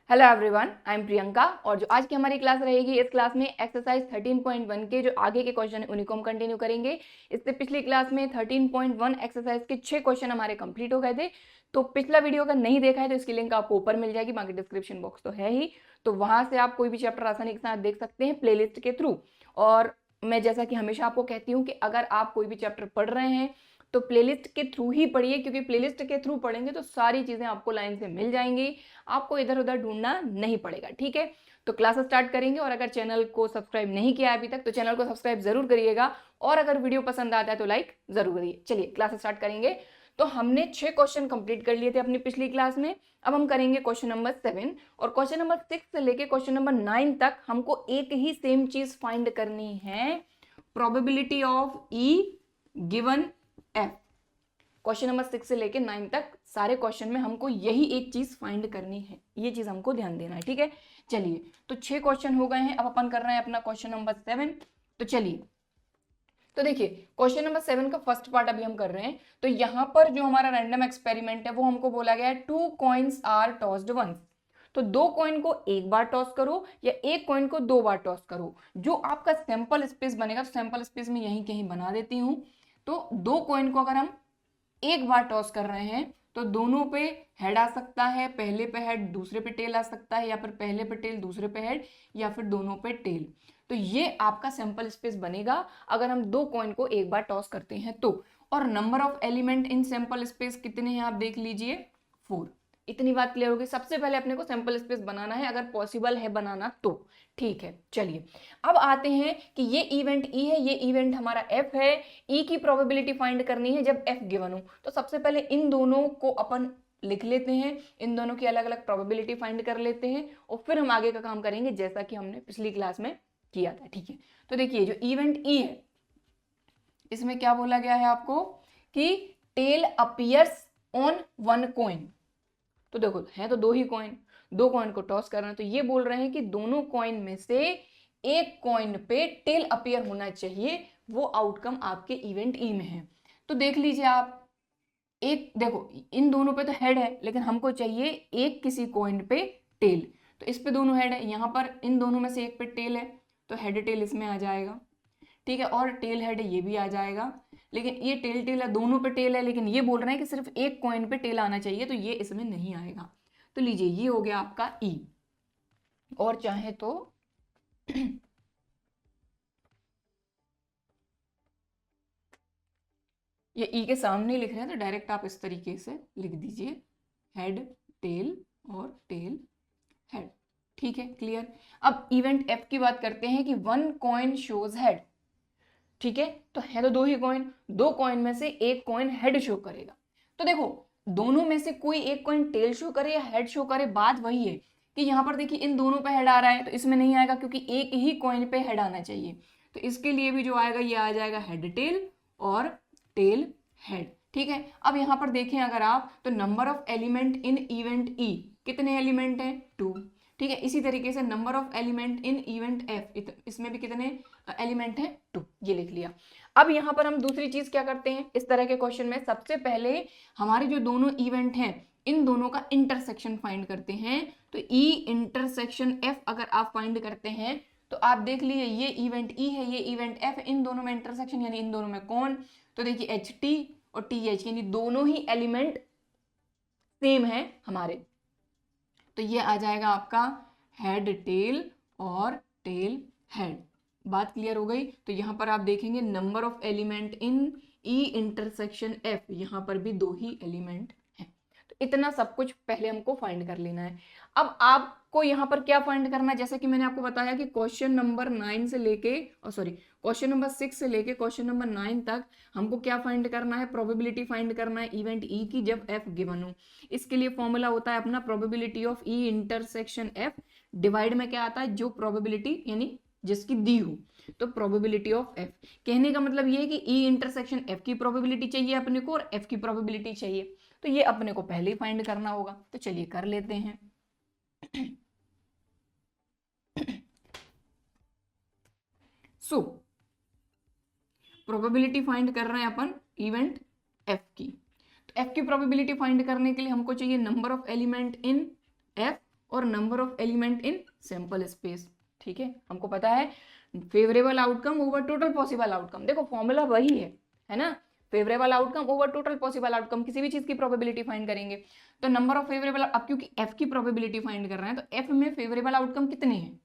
Hello everyone, I am Priyanka और जो आज की हमारी क्लास रहेगी इस क्लास में एक्सरसाइज 13.1 के जो आगे के क्वेश्चन है उन्हीं को हम कंटिन्यू करेंगे। इससे पिछली क्लास में 13.1 एक्सरसाइज के 6 क्वेश्चन हमारे कंप्लीट हो गए थे। तो पिछला वीडियो अगर नहीं देखा है तो इसकी लिंक आपको ऊपर मिल जाएगी, बाकी डिस्क्रिप्शन बॉक्स तो है ही, तो वहां से आप कोई भी चैप्टर आसानी के साथ देख सकते हैं प्लेलिस्ट के थ्रू। और मैं जैसा कि हमेशा आपको कहती हूँ कि अगर आप कोई भी चैप्टर पढ़ रहे हैं तो प्लेलिस्ट के थ्रू ही पढ़िए, क्योंकि प्लेलिस्ट के थ्रू पढ़ेंगे तो सारी चीजें आपको लाइन से मिल जाएंगी, आपको इधर उधर ढूंढना नहीं पड़ेगा। ठीक है, तो क्लास स्टार्ट करेंगे। और अगर चैनल को सब्सक्राइब नहीं किया अभी तक तो चैनल को सब्सक्राइब जरूर करिएगा, और अगर वीडियो पसंद आता है तो लाइक जरूर करिए। चलिए क्लास स्टार्ट करेंगे। तो हमने 6 क्वेश्चन कंप्लीट कर लिए थे अपनी पिछली क्लास में। अब हम करेंगे क्वेश्चन नंबर 7, और क्वेश्चन नंबर 6 से लेके क्वेश्चन नंबर 9 तक हमको एक ही सेम चीज फाइंड करनी है, probability of E given F. Question number 6 से लेके 9 तक सारे क्वेश्चन में हमको यही एक चीज फाइंड करनी है, ये चीज हमको ध्यान देना है। ठीक है, चलिए तो 6 क्वेश्चन हो गए हैं, अब अपन कर रहे हैं अपना क्वेश्चन नंबर 7। तो चलिए, तो देखिए क्वेश्चन नंबर 7 का फर्स्ट पार्ट अभी हम कर रहे हैं। तो यहाँ पर जो हमारा रैंडम एक्सपेरिमेंट है वो हमको बोला गया है 2 कॉइन्स आर टॉस्ड वंस। तो 2 कॉइन को एक बार टॉस करो या एक कॉइन को 2 बार टॉस करो। जो आपका सैंपल स्पेस बनेगा, तो सैंपल स्पेस में यहीं कहीं बना देती हूँ। तो 2 कॉइन को अगर हम एक बार टॉस कर रहे हैं तो दोनों पे हेड आ सकता है, पहले पे हेड दूसरे पे टेल आ सकता है, या फिर पहले पे टेल दूसरे पे हेड, या फिर दोनों पे टेल। तो ये आपका सैंपल स्पेस बनेगा अगर हम 2 कॉइन को एक बार टॉस करते हैं तो। और number of element in sample space कितने हैं आप देख लीजिए, 4। इतनी बात क्लियर होगी। सबसे पहले अपने को सैंपल स्पेस बनाना है, अगर पॉसिबल है बनाना तो। ठीक है, चलिए अब आते हैं कि ये इवेंट ई है, ये इवेंट हमारा एफ है। ई की प्रोबेबिलिटी फाइंड करनी है जब एफ गिवन हो। तो सबसे पहले इन दोनों को अपन लिख लेते हैं, इन दोनों की अलग अलग प्रोबेबिलिटी फाइंड कर लेते हैं, और फिर हम आगे का काम करेंगे जैसा कि हमने पिछली क्लास में किया था। ठीक है, तो देखिए जो इवेंट ई है इसमें क्या बोला गया है आपको कि टेल अपीयर्स ऑन 1 कॉइन। तो देखो है तो 2 ही कॉइन, 2 कॉइन को टॉस करना है, तो ये बोल रहे हैं कि दोनों कॉइन में से एक कॉइन पे टेल अपीयर होना चाहिए, वो आउटकम आपके इवेंट ई में है। तो देख लीजिए आप, एक देखो इन दोनों पे तो हेड है, लेकिन हमको चाहिए एक किसी कॉइन पे टेल। तो इस पे दोनों हेड है, यहाँ पर इन दोनों में से एक पे टेल है, तो हेड टेल इसमें आ जाएगा। ठीक है, और टेल हेड ये भी आ जाएगा। लेकिन ये टेल टेल है, दोनों पे टेल है, लेकिन ये बोल रहे हैं कि सिर्फ एक कॉइन पे टेल आना चाहिए, तो ये इसमें नहीं आएगा। तो लीजिए ये हो गया आपका ई। और चाहे तो ये ई के सामने लिख रहे हैं तो डायरेक्ट आप इस तरीके से लिख दीजिए, हेड टेल और टेल हेड। ठीक है, क्लियर। अब इवेंट एफ की बात करते हैं कि 1 कॉइन शोज हेड। ठीक है, तो है तो 2 ही कॉइन, 2 कॉइन में से एक कॉइन हेड शो करेगा। तो देखो दोनों में से कोई एक कॉइन टेल शो करे या हेड शो करे, बात वही है कि यहाँ पर देखिए इन दोनों पे हेड आ रहा है, तो इसमें नहीं आएगा क्योंकि एक ही कॉइन पे हेड आना चाहिए। तो इसके लिए भी जो आएगा ये आ जाएगा हेड टेल और टेल हेड। ठीक है, अब यहाँ पर देखें अगर आप, तो number of element in event E कितने एलिमेंट हैं, 2। ठीक है, इसी तरीके से number of element in event F, इसमें भी कितने एलिमेंट हैं, 2। ये लिख लिया। अब यहाँ पर हम दूसरी चीज क्या करते हैं इस तरह के क्वेश्चन में, सबसे पहले हमारे जो दोनों इवेंट हैं इन दोनों का इंटरसेक्शन फाइंड करते हैं। तो ई इंटरसेक्शन एफ अगर आप फाइंड करते हैं तो आप देख लीजिए ये इवेंट ई है, ये इवेंट एफ, इन दोनों में इंटरसेक्शन यानी इन दोनों में कौन, तो देखिए एच टी और टी एच, यानी दोनों ही एलिमेंट सेम है हमारे। तो ये आ जाएगा आपका हेड टेल और टेल हेड। बात क्लियर हो गई। तो यहाँ पर आप देखेंगे number of element in E intersection F, यहाँ पर भी 2 ही एलिमेंट हैं। तो इतना सब कुछ पहले हमको फाइंड कर लेना है। अब आपको यहाँ पर क्या फाइंड करना है, जैसे कि मैंने आपको बताया कि क्वेश्चन नंबर 9 से लेके क्वेश्चन नंबर 6 से लेके क्वेश्चन नंबर 9 तक हमको क्या फाइंड करना है, प्रोबेबिलिटी फाइंड करना है इवेंट ई की जब एफ गिवन हो। इसके लिए फॉर्मूला होता है अपना probability of E intersection F divide में क्या आता है, जो प्रोबेबिलिटी यानी जिसकी दी हो, तो प्रोबेबिलिटी ऑफ एफ। कहने का मतलब ये है कि ई इंटरसेक्शन एफ की प्रोबेबिलिटी चाहिए अपने को और एफ की प्रोबेबिलिटी चाहिए, तो ये अपने को पहले ही फाइंड करना होगा। तो चलिए कर लेते हैं। सो प्रोबेबिलिटी फाइंड कर रहे हैं अपन इवेंट एफ की। तो एफ की प्रोबेबिलिटी फाइंड करने के लिए हमको चाहिए number of element in F और number of element in sample space. ठीक है, हमको पता है favourable outcome over total possible outcome, देखो फॉर्मूला वही है ना, favourable outcome over total possible outcome, किसी भी चीज की प्रोबेबिलिटी फाइंड करेंगे तो नंबर ऑफ फेवरेबल, अब क्योंकि एफ की प्रोबेबिलिटी फाइंड कर रहे हैं तो एफ में फेवरेबल आउटकम कितने हैं,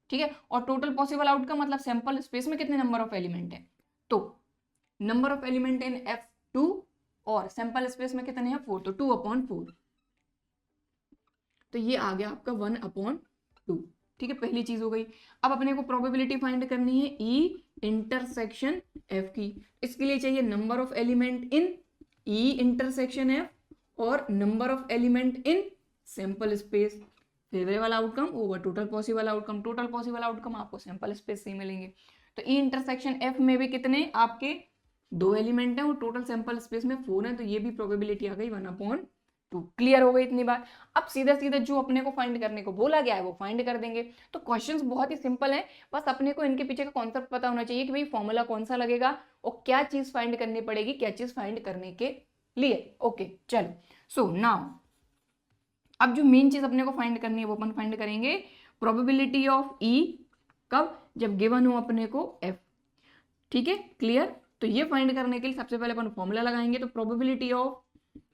ठीक है, और टोटल पॉसिबल आउटकम मतलब सैंपल स्पेस में कितने नंबर ऑफ एलिमेंट है, तो number of element in F 2 और सैंपल स्पेस में कितने हैं 4, तो 2/4, तो ये आ गया आपका 1/2। ठीक है, पहली चीज हो गई। अब अपने को प्रोबेबिलिटी फाइंड करनी है ई इंटरसेक्शन एफ की, इसके लिए चाहिए number of element in E intersection F और number of element in sample space, favourable outcome over total possible outcome, total possible outcome आपको सैंपल स्पेस से मिलेंगे। तो ई इंटरसेक्शन एफ में भी कितने आपके 2 एलिमेंट हैं और टोटल सैंपल स्पेस में 4 है, तो ये भी प्रोबेबिलिटी आ गई 1/2। क्लियर हो गई इतनी बात। अब सीधा सीधा जो अपने को फाइंड करने को बोला गया है वो फाइंड कर देंगे। तो क्वेश्चंस बहुत ही सिंपल है, बस अपने को इनके पीछे का कॉन्सेप्ट पता होना चाहिए कि भाई फॉर्मूला कौन सा लगेगा और क्या चीज फाइंड करनी पड़ेगी, क्या चीज फाइंड करने के लिए। ओके चलो, सो नाउ अब जो मेन चीज अपने को फाइंड करनी है वो अपन फाइंड करेंगे प्रोबेबिलिटी ऑफ ई, कब, जब गिवन हो अपने को एफ। ठीक है, क्लियर। तो ये फाइंड करने के लिए सबसे पहले अपन फॉर्मूला लगाएंगे, तो probability of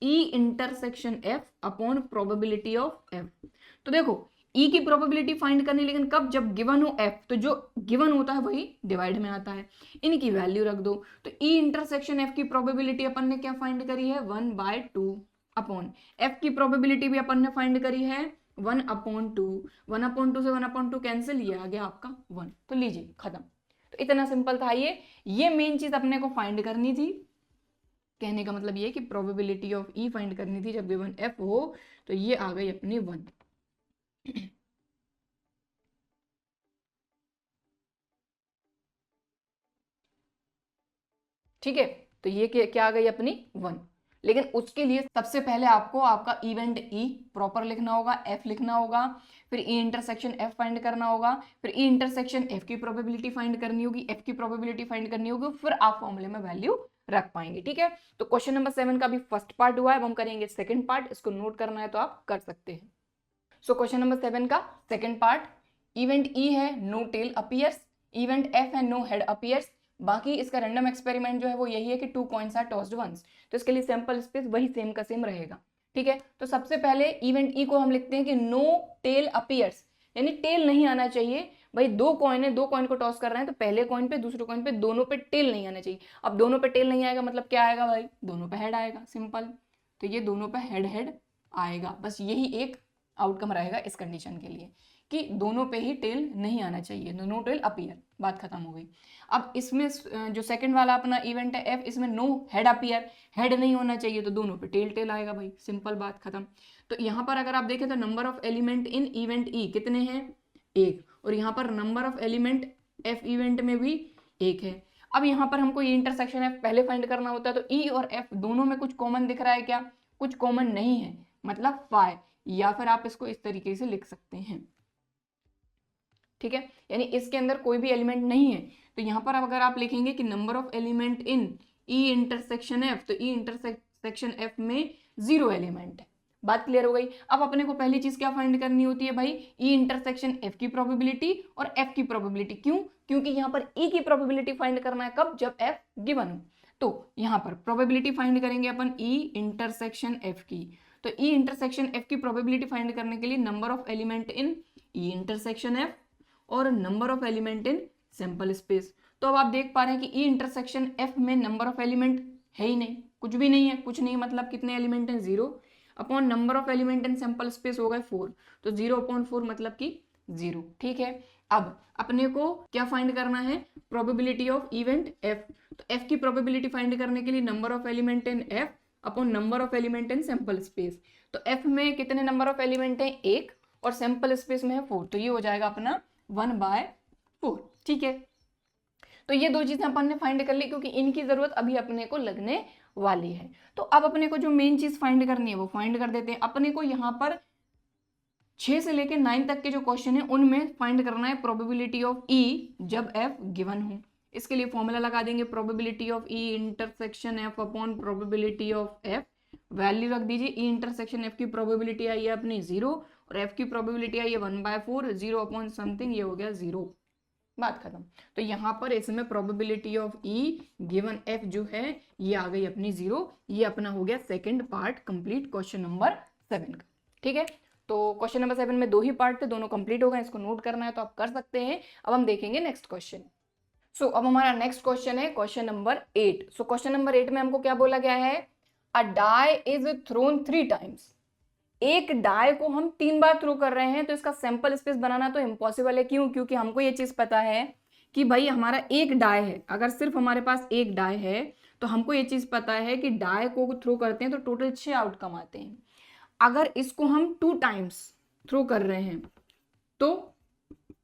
E intersection F upon probability of F. तो देखो ई की प्रोबेबिलिटी फाइंड करनी, लेकिन कब, जब गिवन हो एफ, तो जो गिवन होता है वही डिवाइड में आता है, इनकी वैल्यू रख दो। तो ई इंटरसेक्शन एफ की प्रोबेबिलिटी अपन ने क्या फाइंड करी है 1/2 अपॉन एफ की प्रोबेबिलिटी भी अपन ने फाइंड करी है 1/2, 1/2 से 1/2 कैंसिल, ये आ गया आपका 1। तो लीजिए खत्म। तो इतना सिंपल था ये मेन चीज अपने को फाइंड करनी थी। कहने का मतलब ये कि प्रोबेबिलिटी ऑफ ई फाइंड करनी थी जब गिवन एफ हो, तो ये आ गई अपनी 1। ठीक है, तो ये क्या आ गई अपनी 1। लेकिन उसके लिए सबसे पहले आपको आपका इवेंट ई प्रॉपर लिखना होगा, एफ लिखना होगा, फिर ई इंटरसेक्शन एफ फाइंड करना होगा, फिर ई इंटरसेक्शन एफ की प्रोबेबिलिटी फाइंड करनी होगी, एफ की प्रोबेबिलिटी फाइंड करनी होगी, फिर आप फॉर्मूले में वैल्यू रख पाएंगे। ठीक है, तो क्वेश्चन नंबर 7 का भी फर्स्ट पार्ट हुआ है, अब हम करेंगे सेकंड पार्ट। इसको नोट करना है तो आप कर सकते हैं। सो क्वेश्चन नंबर 7 का सेकंड पार्ट, इवेंट ई है no tail appears, event F है नो हेड अपीयर्स, बाकी इसका रैंडम एक्सपेरिमेंट जो है वो यही है कि 2 कॉइन्स आर टॉस्ड वंस, तो इसके लिए सैंपल स्पेस वही सेम का सेम रहेगा। ठीक है, तो सबसे पहले इवेंट ई को हम लिखते हैं कि नो टेल अपीयर्स, यानी टेल नहीं आना चाहिए। भाई 2 कॉइन है, 2 कॉइन को टॉस कर रहे हैं, तो पहले कॉइन पे दूसरे कॉइन पे दोनों पे टेल नहीं आना चाहिए। अब दोनों पे टेल नहीं आएगा मतलब क्या आएगा भाई, दोनों पे हेड आएगा, सिंपल। तो ये दोनों पे हेड हेड आएगा, बस यही एक आउटकम रहेगा इस कंडीशन के लिए कि दोनों पे ही टेल नहीं आना चाहिए, नो टेल अपीयर, बात खत्म हो गई। अब इसमें जो सेकंड वाला अपना इवेंट है एफ, इसमें नो हेड अपीयर, हेड नहीं होना चाहिए, तो दोनों पे टेल टेल आएगा भाई, सिंपल बात खत्म। तो यहाँ पर अगर आप देखें तो number of element in event E कितने हैं 1, और यहाँ पर number of element F event में भी 1 है। अब यहाँ पर हमको ये इंटरसेक्शन एफ पहले फाइंड करना होता है, तो ई और एफ दोनों में कुछ कॉमन दिख रहा है क्या, कुछ कॉमन नहीं है, मतलब फाई, या फिर आप इसको इस तरीके से लिख सकते हैं। ठीक है, यानी इसके अंदर कोई भी एलिमेंट नहीं है, तो यहाँ पर अगर आप लिखेंगे कि number of element in E intersection F, तो ई इंटरसेक्शन एफ में 0 एलिमेंट है। बात क्लियर हो गई। अब अपने को पहली चीज क्या फाइंड करनी होती है भाई, ई इंटरसेक्शन एफ की प्रोबेबिलिटी और एफ की प्रोबेबिलिटी। क्यों, क्योंकि यहाँ पर ई की प्रोबेबिलिटी फाइंड करना है कब, जब एफ गिवन हो। तो यहाँ पर प्रोबेबिलिटी फाइंड करेंगे अपन ई इंटरसेक्शन एफ की, तो ई इंटरसेक्शन एफ की प्रोबेबिलिटी फाइंड करने के लिए number of element in E intersection F और number of element in sample space. तो अब आप देख पा रहे हैं कि ई इंटरसेक्शन एफ में नंबर ऑफ एलिमेंट है ही नहीं, कुछ भी नहीं है, कुछ नहीं मतलब कितने एलिमेंट हैं 0, upon number of element in sample space हो गए 4, तो 0/4 मतलब कि 0। ठीक है, अब अपने को क्या फाइंड करना है, प्रोबेबिलिटी ऑफ इवेंट एफ। तो एफ की प्रोबेबिलिटी फाइंड करने के लिए number of element in F upon number of element in sample space. तो एफ में कितने नंबर ऑफ एलिमेंट हैं 1 और सैंपल स्पेस में है 4, तो ये हो जाएगा अपना 1/4। ठीक है, तो ये 2 चीजें अपन ने फाइंड कर ली क्योंकि इनकी जरूरत अभी अपने को लगने वाली है। तो अब अपने को जो मेन चीज फाइंड करनी है वो फाइंड कर देते हैं। अपने को यहाँ पर 6 से लेकर 9 तक के जो क्वेश्चन है उनमें फाइंड करना है प्रोबेबिलिटी ऑफ ई जब एफ गिवन हो। इसके लिए फॉर्मूला लगा देंगे probability of E intersection F upon probability of F, value रख दीजिए। ई इंटरसेक्शन एफ की प्रोबेबिलिटी आई है अपनी 0 और f की प्रोबेबिलिटी है ये 1/4, 0 समथिंग, ये हो गया 0, बात खत्म। तो यहाँ पर इसमें probability of E given f जो है ये आ गई अपनी 0। ये अपना हो गया second part complete question number 7 का। ठीक है, तो क्वेश्चन नंबर 7 में 2 ही पार्ट थे, दोनों कंप्लीट हो गए, इसको नोट करना है तो आप कर सकते हैं। अब हम देखेंगे नेक्स्ट क्वेश्चन। सो अब हमारा नेक्स्ट क्वेश्चन है क्वेश्चन नंबर 8। सो क्वेश्चन नंबर 8 में हमको क्या बोला गया है, अ डाई इज थ्रोन 3 टाइम्स। एक डाई को हम 3 बार थ्रो कर रहे हैं, तो इसका सैंपल स्पेस बनाना तो इम्पॉसिबल है। क्यों? क्योंकि हमको ये चीज पता है कि भाई हमारा एक डाई है, अगर सिर्फ हमारे पास एक डाई है तो हमको ये चीज पता है कि डाई को थ्रो करते हैं तो टोटल 6 आउटकम आते हैं। अगर इसको हम 2 टाइम्स थ्रो कर रहे हैं तो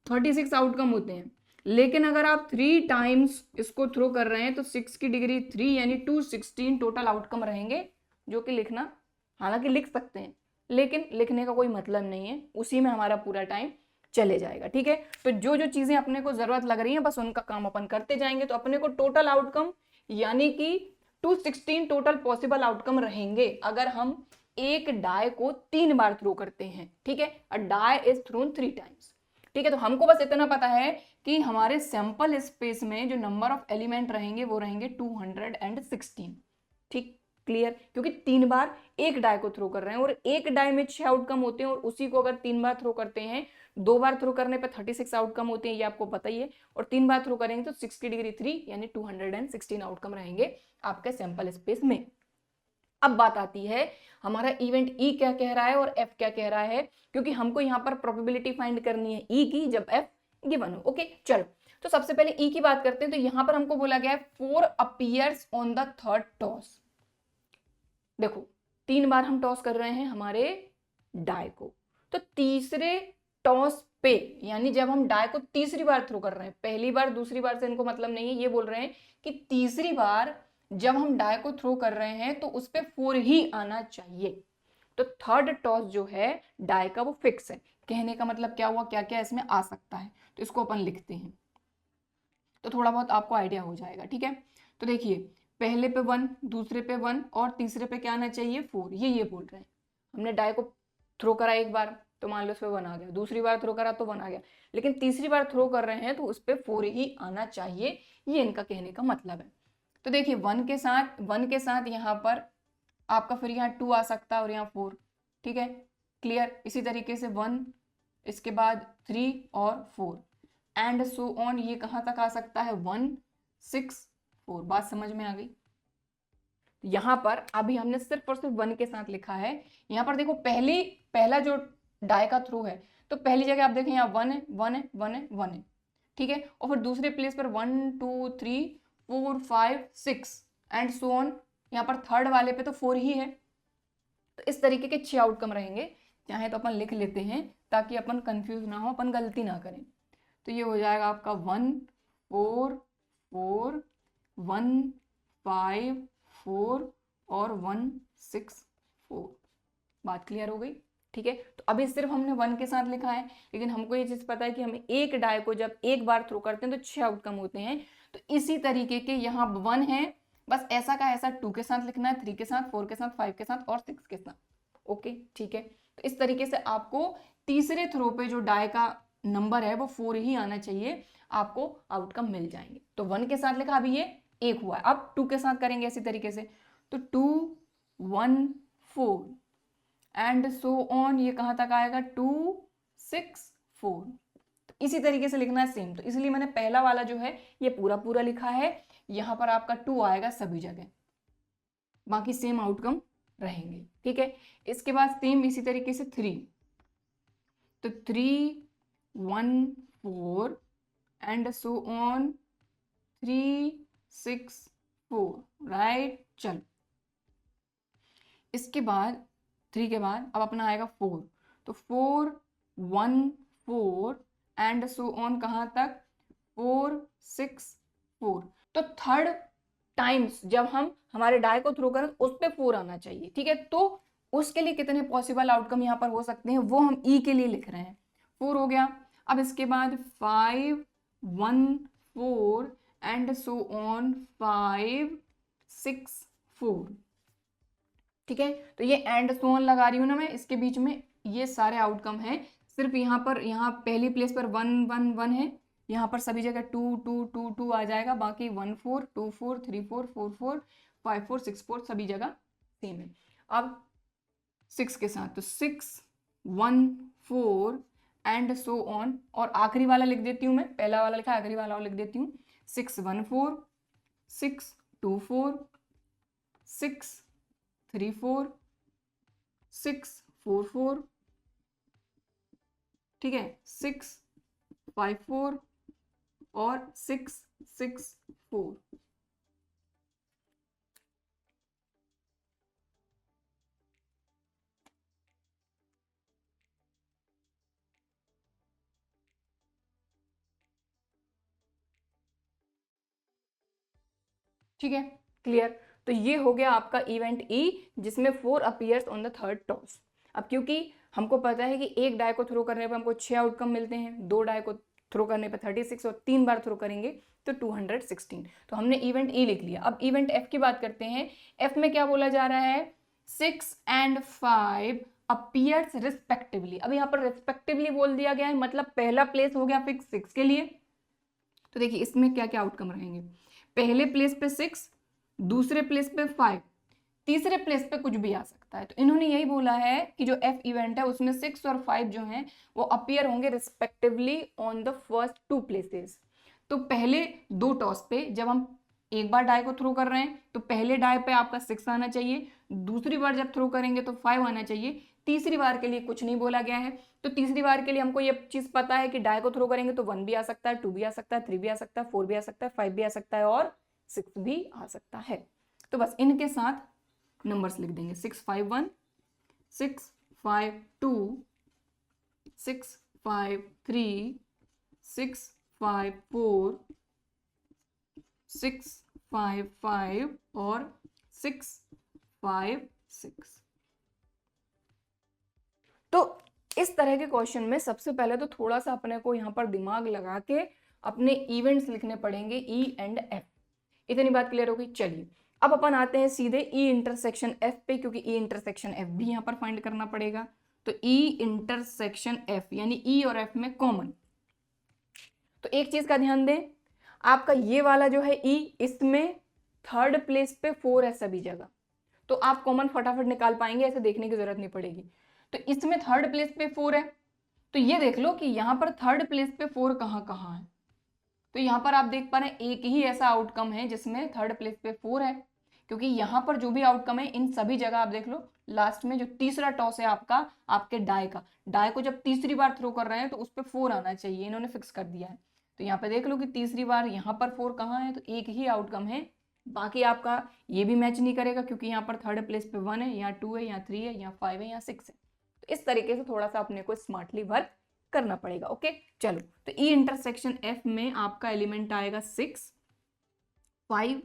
36 आउटकम होते हैं। लेकिन अगर आप 3 टाइम्स इसको थ्रो कर रहे हैं तो 6 की डिग्री 3 यानी 216 टोटल आउटकम रहेंगे, जो कि लिखना हालांकि लिख सकते हैं लेकिन लिखने का कोई मतलब नहीं है, उसी में हमारा पूरा टाइम चले जाएगा। ठीक है, तो जो जो चीजें अपने को जरूरत लग रही है बस उनका काम अपन करते जाएंगे, तो अपने को टोटल आउटकम यानी कि 216 टोटल पॉसिबल आउटकम रहेंगे अगर हम एक डाई को 3 बार थ्रो करते हैं। ठीक है, अ डाई इज थ्रोन 3 टाइम्स। ठीक है, तो हमको बस इतना पता है कि हमारे सैंपल स्पेस में जो नंबर ऑफ एलिमेंट रहेंगे वो रहेंगे 216। ठीक, क्लियर? क्योंकि 3 बार एक डाई को थ्रो कर रहे हैं और एक डाई में 6 आउटकम होते हैं, और उसी को अगर 3 बार थ्रो करते हैं, 2 बार थ्रो करने पे 36 आउटकम होते हैं, ये आपको पता ही है, और 3 बार थ्रो करेंगे तो 6 की डिग्री 3 यानी 216 आउटकम रहेंगे आपके सैंपल स्पेस में। अब बात आती है हमारा इवेंट ई क्या कह रहा है और एफ क्या कह रहा है, क्योंकि हमको यहाँ पर प्रोबेबिलिटी फाइंड करनी है ई की जब एफ गिवन हो। ओके, चलो तो सबसे पहले ई की बात करते हैं। तो यहाँ पर हमको बोला गया है 4 appears on the third toss. देखो 3 बार हम टॉस कर रहे हैं हमारे डाई को, तो तीसरे टॉस पे यानी जब हम डाई को तीसरी बार थ्रो कर रहे हैं, पहली बार दूसरी बार से इनको मतलब नहीं है, ये बोल रहे हैं कि तीसरी बार जब हम डाई को थ्रो कर रहे हैं तो उस पे 4 ही आना चाहिए। तो थर्ड टॉस जो है डाई का वो फिक्स है। कहने का मतलब क्या हुआ, क्या क्या इसमें आ सकता है, तो इसको अपन लिखते हैं तो थोड़ा बहुत आपको आइडिया हो जाएगा। ठीक है, तो देखिए पहले पे 1, दूसरे पे 1 और तीसरे पे क्या आना चाहिए 4, ये बोल रहे हैं। हमने डाई को थ्रो करा एक बार तो मान लो उस पर 1 आ गया, दूसरी बार थ्रो करा तो 1 आ गया, लेकिन तीसरी बार थ्रो कर रहे हैं तो उस पर 4 ही आना चाहिए, ये इनका कहने का मतलब है। तो देखिए 1 के साथ यहाँ पर आपका फिर यहाँ 2 आ सकता है और यहाँ 4। ठीक है, क्लियर? इसी तरीके से 1, इसके बाद 3 और 4 एंड सो ऑन, ये कहाँ तक आ सकता है 1, 6, 4। बात समझ में आ गई? यहाँ पर अभी हमने सिर्फ और सिर्फ 1 के साथ लिखा है। यहाँ पर देखो पहला जो डाई का थ्रो है तो पहली जगह आप देखें यहाँ 1 है, 1 है, 1 है, 1 है। ठीक है, और फिर दूसरे प्लेस पर 1, 2, 3, 4, 5, 6 एंड सो ऑन, यहाँ पर थर्ड वाले पे तो 4 ही है। तो इस तरीके के 6 आउटकम रहेंगे। चाहे तो अपन लिख लेते हैं ताकि अपन कंफ्यूज ना हो, अपन गलती ना करें। तो ये हो जाएगा आपका 1, 4, 4, 1, 5, 4 और 1, 6, 4। बात क्लियर हो गई? ठीक है, तो अभी सिर्फ हमने 1 के साथ लिखा है, लेकिन हमको ये चीज पता है कि हमें एक डाई को जब एक बार थ्रो करते हैं तो 6 आउटकम होते हैं। तो इसी तरीके के यहाँ 1 है, बस ऐसा का ऐसा 2 के साथ लिखना है, 3 के साथ, 4 के साथ, 5 के साथ और 6 के साथ। ओके, ठीक है, तो इस तरीके से आपको तीसरे थ्रो पे जो डाई का नंबर है वो 4 ही आना चाहिए, आपको आउटकम मिल जाएंगे। तो 1 के साथ लिखा, अभी ये 1 हुआ है। अब 2 के साथ करेंगे इसी तरीके से, तो 2, 1, 4 एंड सो ऑन, ये कहाँ तक आएगा 2, 6, 4। तो इसी तरीके से लिखना है सेम। तो इसलिए मैंने पहला वाला जो है ये पूरा पूरा लिखा है, यहाँ पर आपका 2 आएगा सभी जगह, बाकी सेम आउटकम रहेंगे। ठीक है, इसके बाद सेम इसी तरीके से 3, तो 3, 1, 4 एंड सो ऑन 3, 6, 4, राइट। चलो इसके बाद 3 के बाद अब अपना आएगा 4, तो 4, 1, 4 एंड सो ऑन कहाँ तक 4, 6, 4। तो थर्ड टाइम्स जब हम हमारे डाई को थ्रो करें उस पे 4 आना चाहिए। ठीक है, तो उसके लिए कितने पॉसिबल आउटकम यहाँ पर हो सकते हैं वो हम ई के लिए लिख रहे हैं। 4 हो गया। अब इसके बाद 5, 1, 4 एंड सो ऑन 5, 6, 4। ठीक है, तो ये एंड सो ऑन लगा रही हूं ना मैं इसके बीच में, ये सारे आउटकम हैं, सिर्फ यहाँ पहली प्लेस पर 1 1 1 है, यहाँ पर सभी जगह 2 2 2 2 आ जाएगा, बाकी 1 4 2 4 3 4 4 4 5 4 6 4 सभी जगह सेम है। अब 6 के साथ तो 6 1 4 एंड सो ऑन, और आखिरी वाला लिख देती हूँ मैं, पहला वाला लिखा आखिरी वाला लिख देती हूँ, 6 1 4 6 2 4 6 3 4 6 4 4, ठीक है, 6 5 4 और 6 6 4। ठीक है, क्लियर। तो ये हो गया आपका इवेंट ई, जिसमें 4 appears on the third toss. अब क्योंकि हमको पता है कि एक डाई को थ्रो करने पर हमको 6 आउटकम मिलते हैं, 2 डाई को थ्रो करने पर 36 और 3 बार थ्रो करेंगे तो 216। तो हमने इवेंट ई लिख लिया। अब इवेंट एफ की बात करते हैं। एफ में क्या बोला जा रहा है, 6 एंड 5 अपीयर्स रिस्पेक्टिवली। अब यहाँ पर रिस्पेक्टिवली बोल दिया गया है, मतलब पहला प्लेस हो गया फिक्स 6 के लिए। तो देखिए इसमें क्या क्या आउटकम रहेंगे, पहले प्लेस पे 6, दूसरे प्लेस पे 5, तीसरे प्लेस पे कुछ भी आ सकता है। तो इन्होंने यही बोला है कि जो एफ इवेंट है उसमें 6 और 5 जो हैं वो अपीयर होंगे respectively on the first 2 places. तो पहले 2 टॉस पे जब हम एक बार डाई को थ्रो कर रहे हैं तो पहले डाई पे आपका 6 आना चाहिए, दूसरी बार जब थ्रो करेंगे तो 5 आना चाहिए, तीसरी बार के लिए कुछ नहीं बोला गया है। तो तीसरी बार के लिए हमको ये चीज पता है कि डाई को थ्रो करेंगे तो 1 भी आ सकता है, 2 भी आ सकता है, 3 भी आ सकता है, 4 भी आ सकता है, 5 भी आ सकता है और 6 भी आ सकता है। तो बस इनके साथ नंबर्स लिख देंगे, 6 5 1, 6 5 2, 6 5 3, 6 5 4, 6 5 5 और 6 5 6। तो इस तरह के क्वेश्चन में सबसे पहले तो थोड़ा सा अपने को यहाँ पर दिमाग लगा के अपने इवेंट्स लिखने पड़ेंगे, ई एंड एफ। इतनी बात क्लियर होगी। चलिए अब अपन आते हैं सीधे ई इंटरसेक्शन एफ पे, क्योंकि ई इंटरसेक्शन एफ भी यहाँ पर फाइंड करना पड़ेगा। तो ई इंटरसेक्शन एफ यानी ई और एफ में कॉमन। तो एक चीज का ध्यान दें, आपका ये वाला जो है ई, इसमें थर्ड प्लेस पे 4 है सभी जगह, तो आप कॉमन फटाफट निकाल पाएंगे, ऐसे देखने की जरूरत नहीं पड़ेगी। तो इसमें थर्ड प्लेस पे 4 है, तो ये देख लो कि यहाँ पर थर्ड प्लेस पे 4 कहाँ कहाँ है। तो यहाँ पर आप देख पा रहे हैं एक ही ऐसा आउटकम है जिसमें थर्ड प्लेस पे 4 है, क्योंकि यहाँ पर जो भी आउटकम है इन सभी जगह आप देख लो लास्ट में जो तीसरा टॉस है आपका, आपके डाई का, डाई को जब तीसरी बार थ्रो कर रहे हैं तो उस पर 4 आना चाहिए, इन्होंने फिक्स कर दिया है। तो यहाँ पे देख लो कि तीसरी बार यहाँ पर 4 कहाँ है, तो एक ही आउटकम है, बाकी आपका ये भी मैच नहीं करेगा, क्योंकि यहाँ पर थर्ड प्लेस पे 1 है, यहाँ 2 है, यहाँ 3 है, यहाँ 5 है, यहाँ 6 है। तो इस तरीके से थोड़ा सा अपने को स्मार्टली वर्क करना पड़ेगा। ओके चलो, तो ई इंटरसेक्शन एफ में आपका एलिमेंट आएगा 6 5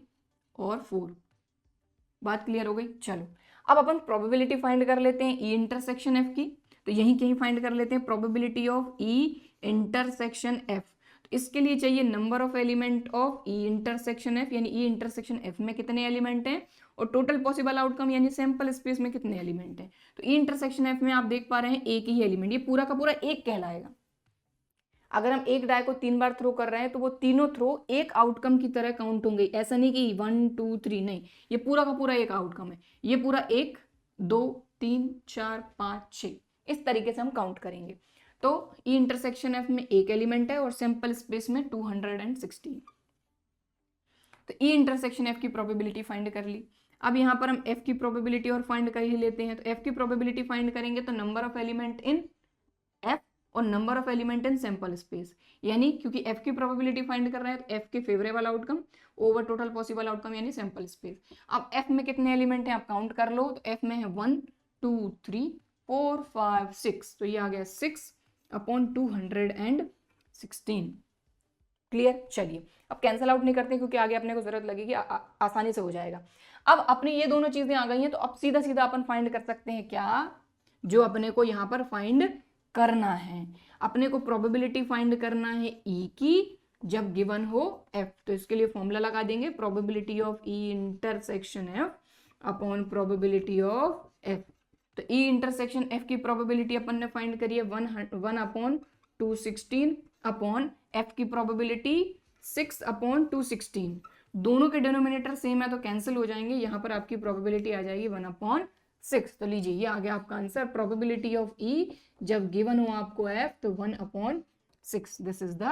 और 4। बात क्लियर हो गई। चलो अब अपन प्रोबेबिलिटी फाइंड कर लेते हैं ई इंटरसेक्शन एफ की। तो यहीं कहीं फाइंड कर लेते हैं probability of E intersection F. तो इसके लिए चाहिए number of element of E intersection F, यानी ई इंटरसेक्शन एफ में कितने एलिमेंट हैं और टोटल पॉसिबल आउटकम यानी सैंपल स्पेस में कितने एलिमेंट हैं। तो ई इंटरसेक्शन एफ में आप देख पा रहे हैं एक ही एलिमेंट, ये पूरा का पूरा एक कहलाएगा। अगर हम एक डाई को 3 बार थ्रो कर रहे हैं तो वो तीनों थ्रो एक आउटकम की तरह काउंट होंगे, ऐसा नहीं कि 1 2 3, नहीं, ये पूरा का पूरा एक आउटकम है, ये पूरा 1 2 3 4 5 6 इस तरीके से हम काउंट करेंगे। तो ई इंटरसेक्शन एफ में एक एलिमेंट है और सैंपल स्पेस में 216। तो ई इंटरसेक्शन एफ की प्रोबेबिलिटी फाइंड कर ली। अब यहाँ पर हम एफ की प्रोबेबिलिटी और फाइंड कर ही लेते हैं। तो एफ की प्रोबेबिलिटी फाइंड करेंगे तो number of element in F और number of element in sample space, यानी क्योंकि एफ की प्रोबेबिलिटी फाइंड कर रहे हैं तो एफ के favourable outcome over total possible outcome यानी सैंपल स्पेस। अब एफ में कितने एलिमेंट हैं आप काउंट कर लो। तो एफ में है 1 2 3 4 5 6, तो ये आ गया 6 अपॉन 216। क्लियर। चलिए अब कैंसल आउट नहीं करते क्योंकि आगे अपने को जरूरत लगेगी, आसानी से हो जाएगा। अब अपनी ये दोनों चीजें आ गई हैं तो अब सीधा सीधा अपन फाइंड कर सकते हैं क्या, जो अपने को यहाँ पर फाइंड करना है, अपने को प्रोबेबिलिटी फाइंड करना है ई की जब गिवन हो एफ। तो इसके लिए फॉर्मूला लगा देंगे probability of E intersection F upon probability of F. तो E इंटरसेक्शन F की प्रोबेबिलिटी अपन ने फाइंड करी है 1/216 अपॉन F की प्रोबेबिलिटी 6/216। दोनों के डिनोमिनेटर सेम है तो कैंसिल हो जाएंगे, यहाँ पर आपकी प्रोबेबिलिटी आ जाएगी 1/6। तो लीजिए ये आ गया आपका आंसर, प्रोबेबिलिटी ऑफ E जब गिवन हो आपको F तो 1/6, दिस इज द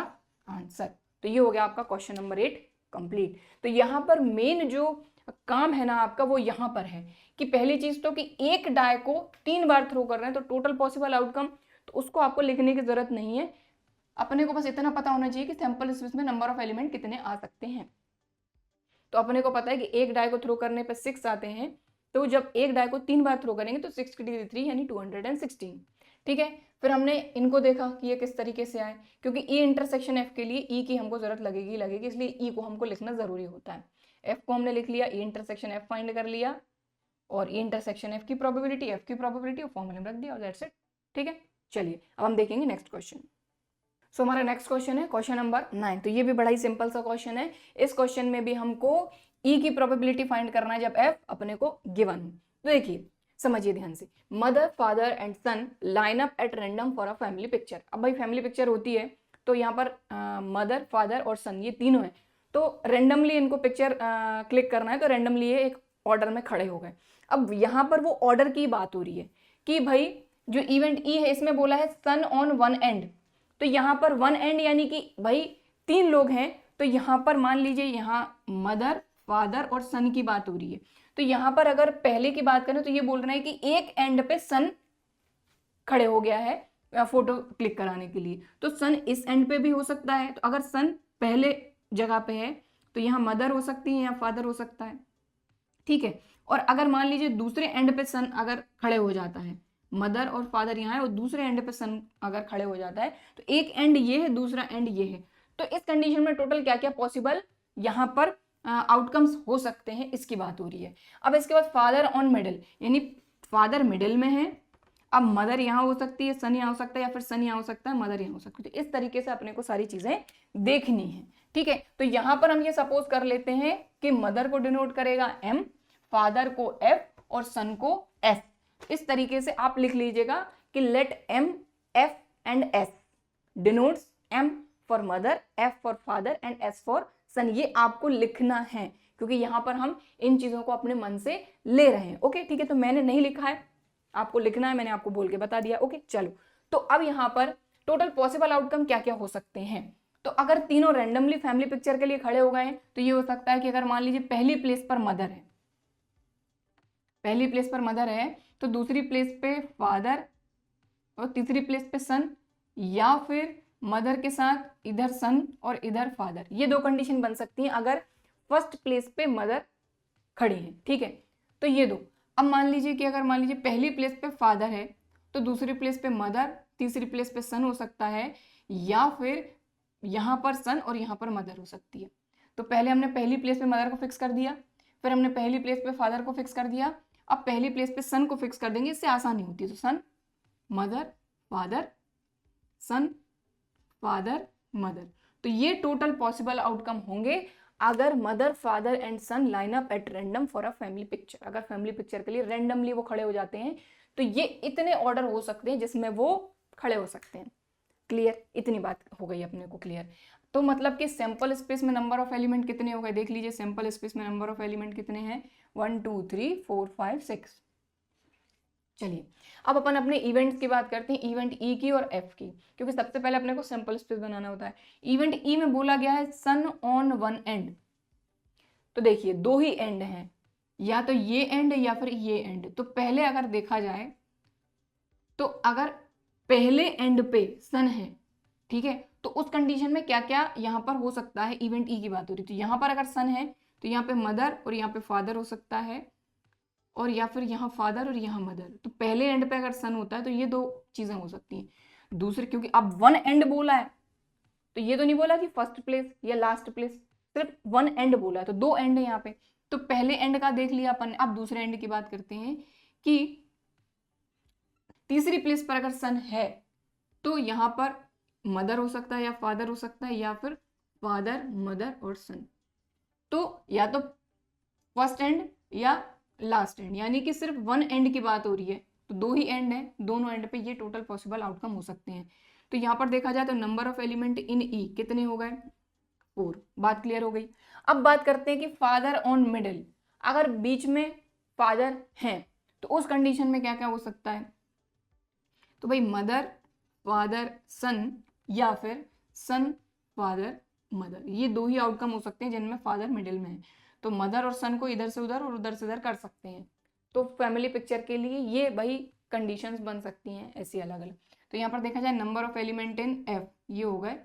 आंसर। तो ये हो गया आपका क्वेश्चन नंबर 8 कंप्लीट। तो यहाँ पर मेन जो काम है ना आपका वो यहाँ पर है कि पहली चीज तो कि एक डाई को 3 बार थ्रो कर रहे हैं तो टोटल पॉसिबल आउटकम, तो उसको आपको लिखने की जरूरत नहीं है, अपने को बस इतना पता होना चाहिए कि सैंपल स्पेस में नंबर ऑफ एलिमेंट कितने आ सकते हैं। तो अपने को पता है कि एक डाई को थ्रो करने पर 6 आते हैं, तो जब एक डाई को 3 बार थ्रो करेंगे तो 6 की डिग्री 3 यानी 216। ठीक है, फिर हमने इनको देखा कि ये किस तरीके से आए, क्योंकि ई इंटरसेक्शन एफ के लिए ई की हमको जरूरत लगेगी, इसलिए ई को हमको लिखना जरूरी होता है। एफ को हमने लिख लिया, ई इंटरसेक्शन एफ फाइंड कर लिया और ई इंटरसेक्शन एफ की प्रोबेबिलिटी और फॉर्मूले में रख दिया और दैट्स इट। ठीक है, चलिए अब हम देखेंगे नेक्स्ट क्वेश्चन। सो हमारा नेक्स्ट क्वेश्चन है क्वेश्चन नंबर 9। तो ये भी बड़ा ही सिंपल सा क्वेश्चन है। इस क्वेश्चन में भी हमको ई की प्रोबेबिलिटी फाइंड करना है जब एफ अपने को गिवन हो। तो देखिए समझिए ध्यान से, mother father and son line up at random for a family picture. अब भाई फैमिली पिक्चर होती है तो यहाँ पर मदर फादर और सन ये तीनों हैं, तो रेंडमली इनको पिक्चर क्लिक करना है, तो रेंडमली ये एक ऑर्डर में खड़े हो गए। अब यहाँ पर वो ऑर्डर की बात हो रही है कि भाई जो इवेंट ई है इसमें बोला है सन ऑन वन एंड, तो यहाँ पर वन एंड यानी कि भाई 3 लोग हैं, तो यहाँ पर मान लीजिए यहाँ मदर फादर और सन की बात हो रही है। तो यहाँ पर अगर पहले की बात करें तो ये बोल रहे हैं कि एक एंड पे सन खड़े हो गया है फोटो क्लिक कराने के लिए, तो सन इस एंड पे भी हो सकता है। तो अगर सन पहले जगह पे है तो यहाँ मदर हो सकती है या फादर हो सकता है। ठीक है, और अगर मान लीजिए दूसरे एंड पे सन अगर खड़े हो जाता है, मदर और फादर यहाँ है और दूसरे एंड पे सन अगर खड़े हो जाता है, तो एक एंड ये है दूसरा एंड ये है, तो इस कंडीशन में टोटल क्या क्या पॉसिबल यहाँ पर आउटकम्स हो सकते हैं, इसकी बात हो रही है। अब इसके बाद फादर ऑन मिडिल, यानी फादर मिडिल में है, अब मदर यहाँ हो सकती है, सन यहाँ हो सकता है, या फिर सन यहाँ हो सकता है, मदर यहाँ हो सकती है। तो इस तरीके से अपने को सारी चीजें देखनी है। ठीक है, तो यहाँ पर हम ये सपोज कर लेते हैं कि मदर को डिनोट करेगा M, फादर को F और सन को S। इस तरीके से आप लिख लीजिएगा कि let M, F and S denotes M for mother, F for father and S for son. ये आपको लिखना है क्योंकि यहाँ पर हम इन चीजों को अपने मन से ले रहे हैं। ओके ठीक है, तो मैंने नहीं लिखा है, आपको लिखना है, मैंने आपको बोल के बता दिया। ओके चलो, तो अब यहाँ पर टोटल पॉसिबल आउटकम क्या क्या हो सकते हैं। तो अगर तीनों रैंडमली फैमिली पिक्चर के लिए खड़े हो गए तो ये हो सकता है कि अगर मान लीजिए पहली प्लेस पर मदर है, पहली प्लेस पर मदर है तो दूसरी प्लेस पे फादर और तीसरी प्लेस पे सन, या फिर मदर के साथ इधर सन और इधर फादर। ये 2 कंडीशन बन सकती हैं अगर फर्स्ट प्लेस पे मदर खड़ी है। ठीक है, तो ये 2। अब मान लीजिए कि अगर मान लीजिए पहली प्लेस पे फादर है तो दूसरी प्लेस पे मदर, तीसरी प्लेस पे सन हो सकता है, या फिर यहाँ पर सन और यहाँ पर मदर हो सकती है। तो पहले हमने पहली प्लेस पे मदर को फिक्स कर दिया, फिर हमने पहली प्लेस पे फादर को फिक्स कर दिया, अब पहली प्लेस पे सन को फिक्स कर देंगे, इससे आसानी होती है। तो son mother father, son father mother. तो ये टोटल पॉसिबल आउटकम होंगे अगर mother father and son line up at random for a family picture. अगर फैमिली पिक्चर के लिए रैंडमली वो खड़े हो जाते हैं तो ये इतने ऑर्डर हो सकते हैं जिसमें वो खड़े हो सकते हैं। क्लियर, इतनी बात हो गई अपने को क्लियर। तो मतलब कि सैंपल स्पेस में नंबर ऑफ एलिमेंट कितने हो गए, देख लीजिए सैंपल स्पेस में नंबर ऑफ एलिमेंट कितने हैं, 1 2 3 4 5 6। चलिए अब अपन अपने इवेंट्स की बात करते हैं, इवेंट ई की और एफ की, क्योंकि सबसे पहले अपने को सैंपल स्पेस बनाना होता है। इवेंट ई में बोला गया है सन ऑन वन एंड, तो देखिए 2 ही एंड हैं, या तो ये एंड या फिर ये एंड। तो पहले अगर देखा जाए तो अगर पहले एंड पे सन है, ठीक है, तो उस कंडीशन में क्या क्या यहाँ पर हो सकता है, इवेंट ई की बात हो रही। तो यहाँ पर अगर सन है तो यहाँ पे मदर और यहाँ पे फादर हो सकता है, और या फिर यहाँ फादर और यहाँ मदर। तो पहले एंड पे अगर सन होता है तो ये 2 चीजें हो सकती हैं। दूसरे, क्योंकि अब वन एंड बोला है तो ये तो नहीं बोला कि फर्स्ट प्लेस या लास्ट प्लेस, सिर्फ वन एंड बोला है, तो 2 एंड है यहाँ पे। तो पहले एंड का देख लिया अपन, अब दूसरे एंड की बात करते हैं कि तीसरी प्लेस पर अगर सन है तो यहाँ पर मदर हो सकता है या फादर हो सकता है, या फिर फादर मदर और सन। तो या तो फर्स्ट एंड या लास्ट एंड, यानी कि सिर्फ वन एंड की बात हो रही है, तो 2 ही एंड है, दोनों एंड पे ये टोटल पॉसिबल आउटकम हो सकते हैं। तो यहाँ पर देखा जाए तो नंबर ऑफ एलिमेंट इन ई कितने हो गए, 4। बात क्लियर हो गई। अब बात करते हैं कि फादर ऑन मिडिल, अगर बीच में फादर हैं तो उस कंडीशन में क्या क्या हो सकता है, तो भाई मदर फादर सन या फिर सन फादर मदर, ये 2 ही आउटकम हो सकते हैं जिनमें फादर मिडिल में है। तो मदर और सन को इधर से उधर और उधर से इधर कर सकते हैं। तो फैमिली पिक्चर के लिए ये भाई कंडीशंस बन सकती हैं ऐसी अलग अलग। तो यहाँ पर देखा जाए number of element in F ये हो गए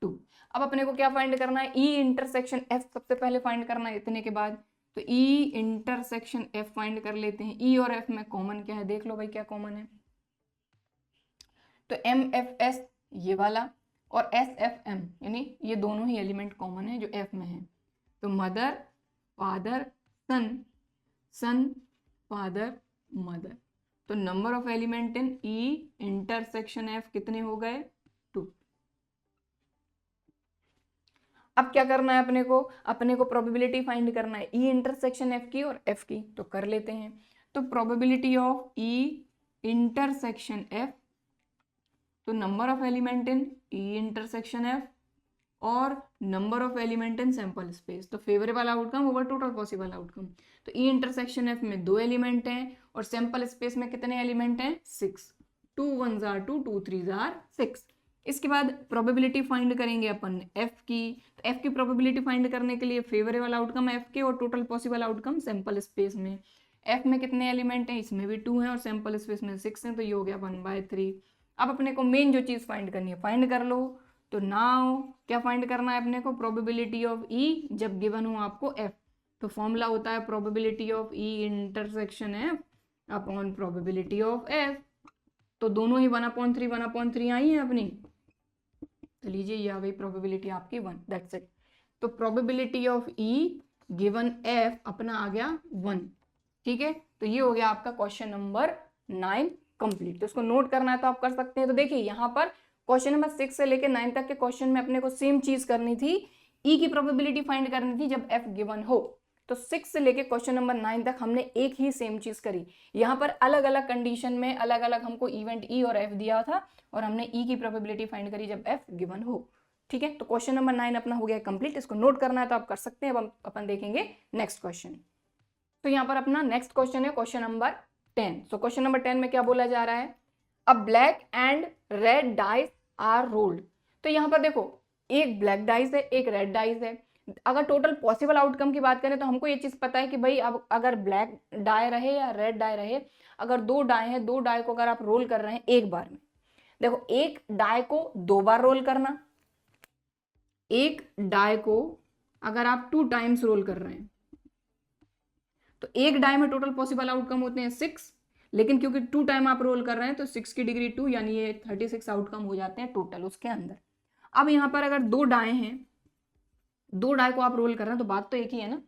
2। अब अपने को क्या फाइंड करना है, ई इंटरसेक्शन एफ सबसे पहले फाइंड करना है इतने के बाद। तो ई इंटरसेक्शन एफ फाइंड कर लेते हैं। ई और एफ में कॉमन क्या है, देख लो भाई क्या कॉमन है। तो एम एफ एस ये वाला और एस एफ एम, यानी ये दोनों ही एलिमेंट कॉमन है जो एफ में है। तो मदर फादर सन, सन फादर मदर। तो number of element in E intersection F कितने हो गए, 2। अब क्या करना है अपने को प्रोबेबिलिटी फाइंड करना है ई इंटरसेक्शन एफ की और एफ की। तो कर लेते हैं। तो probability of E intersection F, तो number of element in E intersection F और number of element in sample space, तो favourable outcome over total possible outcome. तो ई इंटरसेक्शन एफ में 2 एलिमेंट हैं और सैंपल स्पेस में कितने एलिमेंट हैं, 6। 2 1s are 2, 2 3s are 6। इसके बाद प्रोबेबिलिटी फाइंड करेंगे अपन एफ की। तो एफ की प्रोबेबिलिटी फाइंड करने के लिए फेवरेबल आउटकम एफ के और total possible outcome sample space में। एफ में कितने एलिमेंट हैं, इसमें भी 2 हैं और सैंपल स्पेस में 6 हैं, तो ये हो गया 1/3। अब अपने को मेन जो चीज फाइंड करनी है फाइंड कर लो। तो नाउ क्या फाइंड करना है अपने को, प्रोबेबिलिटी ऑफ ई जब गिवन हो आपको एफ। तो फॉर्मूला होता है probability of E intersection F upon probability of F. तो दोनों ही 1/3 आई हैं अपनी। तो लीजिए ये आ गई प्रोबेबिलिटी आपकी 1, दैट्स इट। तो probability of E given F अपना आ गया 1। ठीक है, तो ये हो गया आपका क्वेश्चन नंबर 9 कंप्लीट। तो इसको नोट करना है तो आप कर सकते हैं। तो देखिए यहाँ पर क्वेश्चन नंबर 6 से लेकर 9 तक के क्वेश्चन में अपने को सेम चीज करनी थी, ई की प्रोबेबिलिटी फाइंड करनी थी जब एफ गिवन हो। तो 6 से लेकर क्वेश्चन नंबर 9 तक हमने एक ही सेम चीज करी। यहाँ पर अलग अलग कंडीशन में अलग अलग हमको इवेंट ई और एफ दिया था और हमने ई की प्रोबेबिलिटी फाइंड करी जब एफ गिवन हो। ठीक है, तो क्वेश्चन नंबर 9 अपना हो गया कंप्लीट। इसको नोट करना है तो आप कर सकते हैं। अब अपन देखेंगे नेक्स्ट क्वेश्चन। तो यहाँ पर अपना नेक्स्ट क्वेश्चन है question number 10। So question number 10 में क्या बोला जा रहा है, a black and red dice are rolled. तो यहाँ पर देखो एक ब्लैक डाइस है एक रेड डाइस है। अगर टोटल पॉसिबल आउटकम की बात करें तो हमको ये चीज पता है कि भाई अब अगर ब्लैक डाई रहे या रेड डाई रहे, अगर 2 डाई हैं, 2 डाई को अगर आप रोल कर रहे हैं एक बार में, देखो एक डाई को 2 बार रोल करना, एक डाई को अगर आप 2 टाइम्स रोल कर रहे हैं तो एक डाई में टोटल पॉसिबल आउटकम होते हैं 6, लेकिन क्योंकि 2 टाइम आप रोल कर रहे हैं तो 6 की डिग्री 2 यानी ये 36 आउटकम हो जाते हैं टोटल उसके अंदर। अब यहाँ पर अगर 2 डाई हैं, 2 डाई को आप रोल कर रहे हैं तो बात तो एक ही है ना।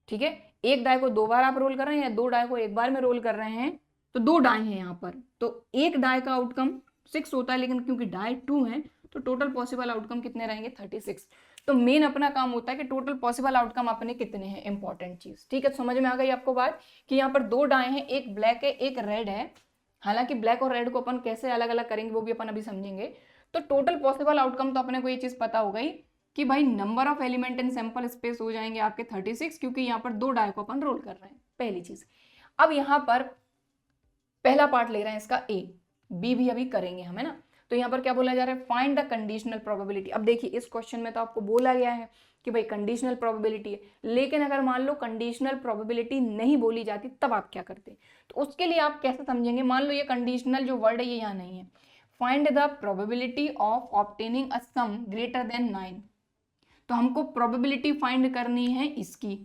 ठीक है, एक डाई को 2 बार आप रोल कर रहे हैं या 2 डाई को एक बार में रोल कर रहे हैं, तो 2 डाई हैं यहाँ पर, तो एक डाई का आउटकम 6 होता है, लेकिन क्योंकि डाई 2 है तो टोटल पॉसिबल आउटकम कितने रहेंगे 36। तो मेन अपना काम होता है कि टोटल पॉसिबल आउटकम अपने कितने हैं, इंपॉर्टेंट चीज। ठीक है, समझ में आ गई आपको बात कि यहाँ पर 2 डाई हैं, एक ब्लैक है एक रेड है। हालांकि ब्लैक और रेड को अपन कैसे अलग अलग करेंगे वो भी अपन अभी समझेंगे। तो टोटल पॉसिबल आउटकम तो अपने को ये चीज पता हो गई कि भाई number of element in sample space हो जाएंगे आपके 36, क्योंकि यहाँ पर 2 डाई को अपन रोल कर रहे हैं, पहली चीज। अब यहाँ पर पहला पार्ट ले रहे हैं इसका ए, बी भी अभी करेंगे हम, है ना। तो यहाँ पर क्या बोला जा रहा है, फाइंड द कंडीशनल प्रोबेबिलिटी। अब देखिए इस क्वेश्चन में तो आपको बोला गया है कि भाई कंडीशनल प्रोबेबिलिटी है, लेकिन अगर मान लो कंडीशनल प्रोबेबिलिटी नहीं बोली जाती तब आप क्या करते, तो उसके लिए आप कैसे समझेंगे। मान लो ये कंडीशनल जो वर्ड है ये यहाँ नहीं है, find the probability of obtaining a sum greater than 9। तो हमको प्रोबेबिलिटी फाइंड करनी है इसकी।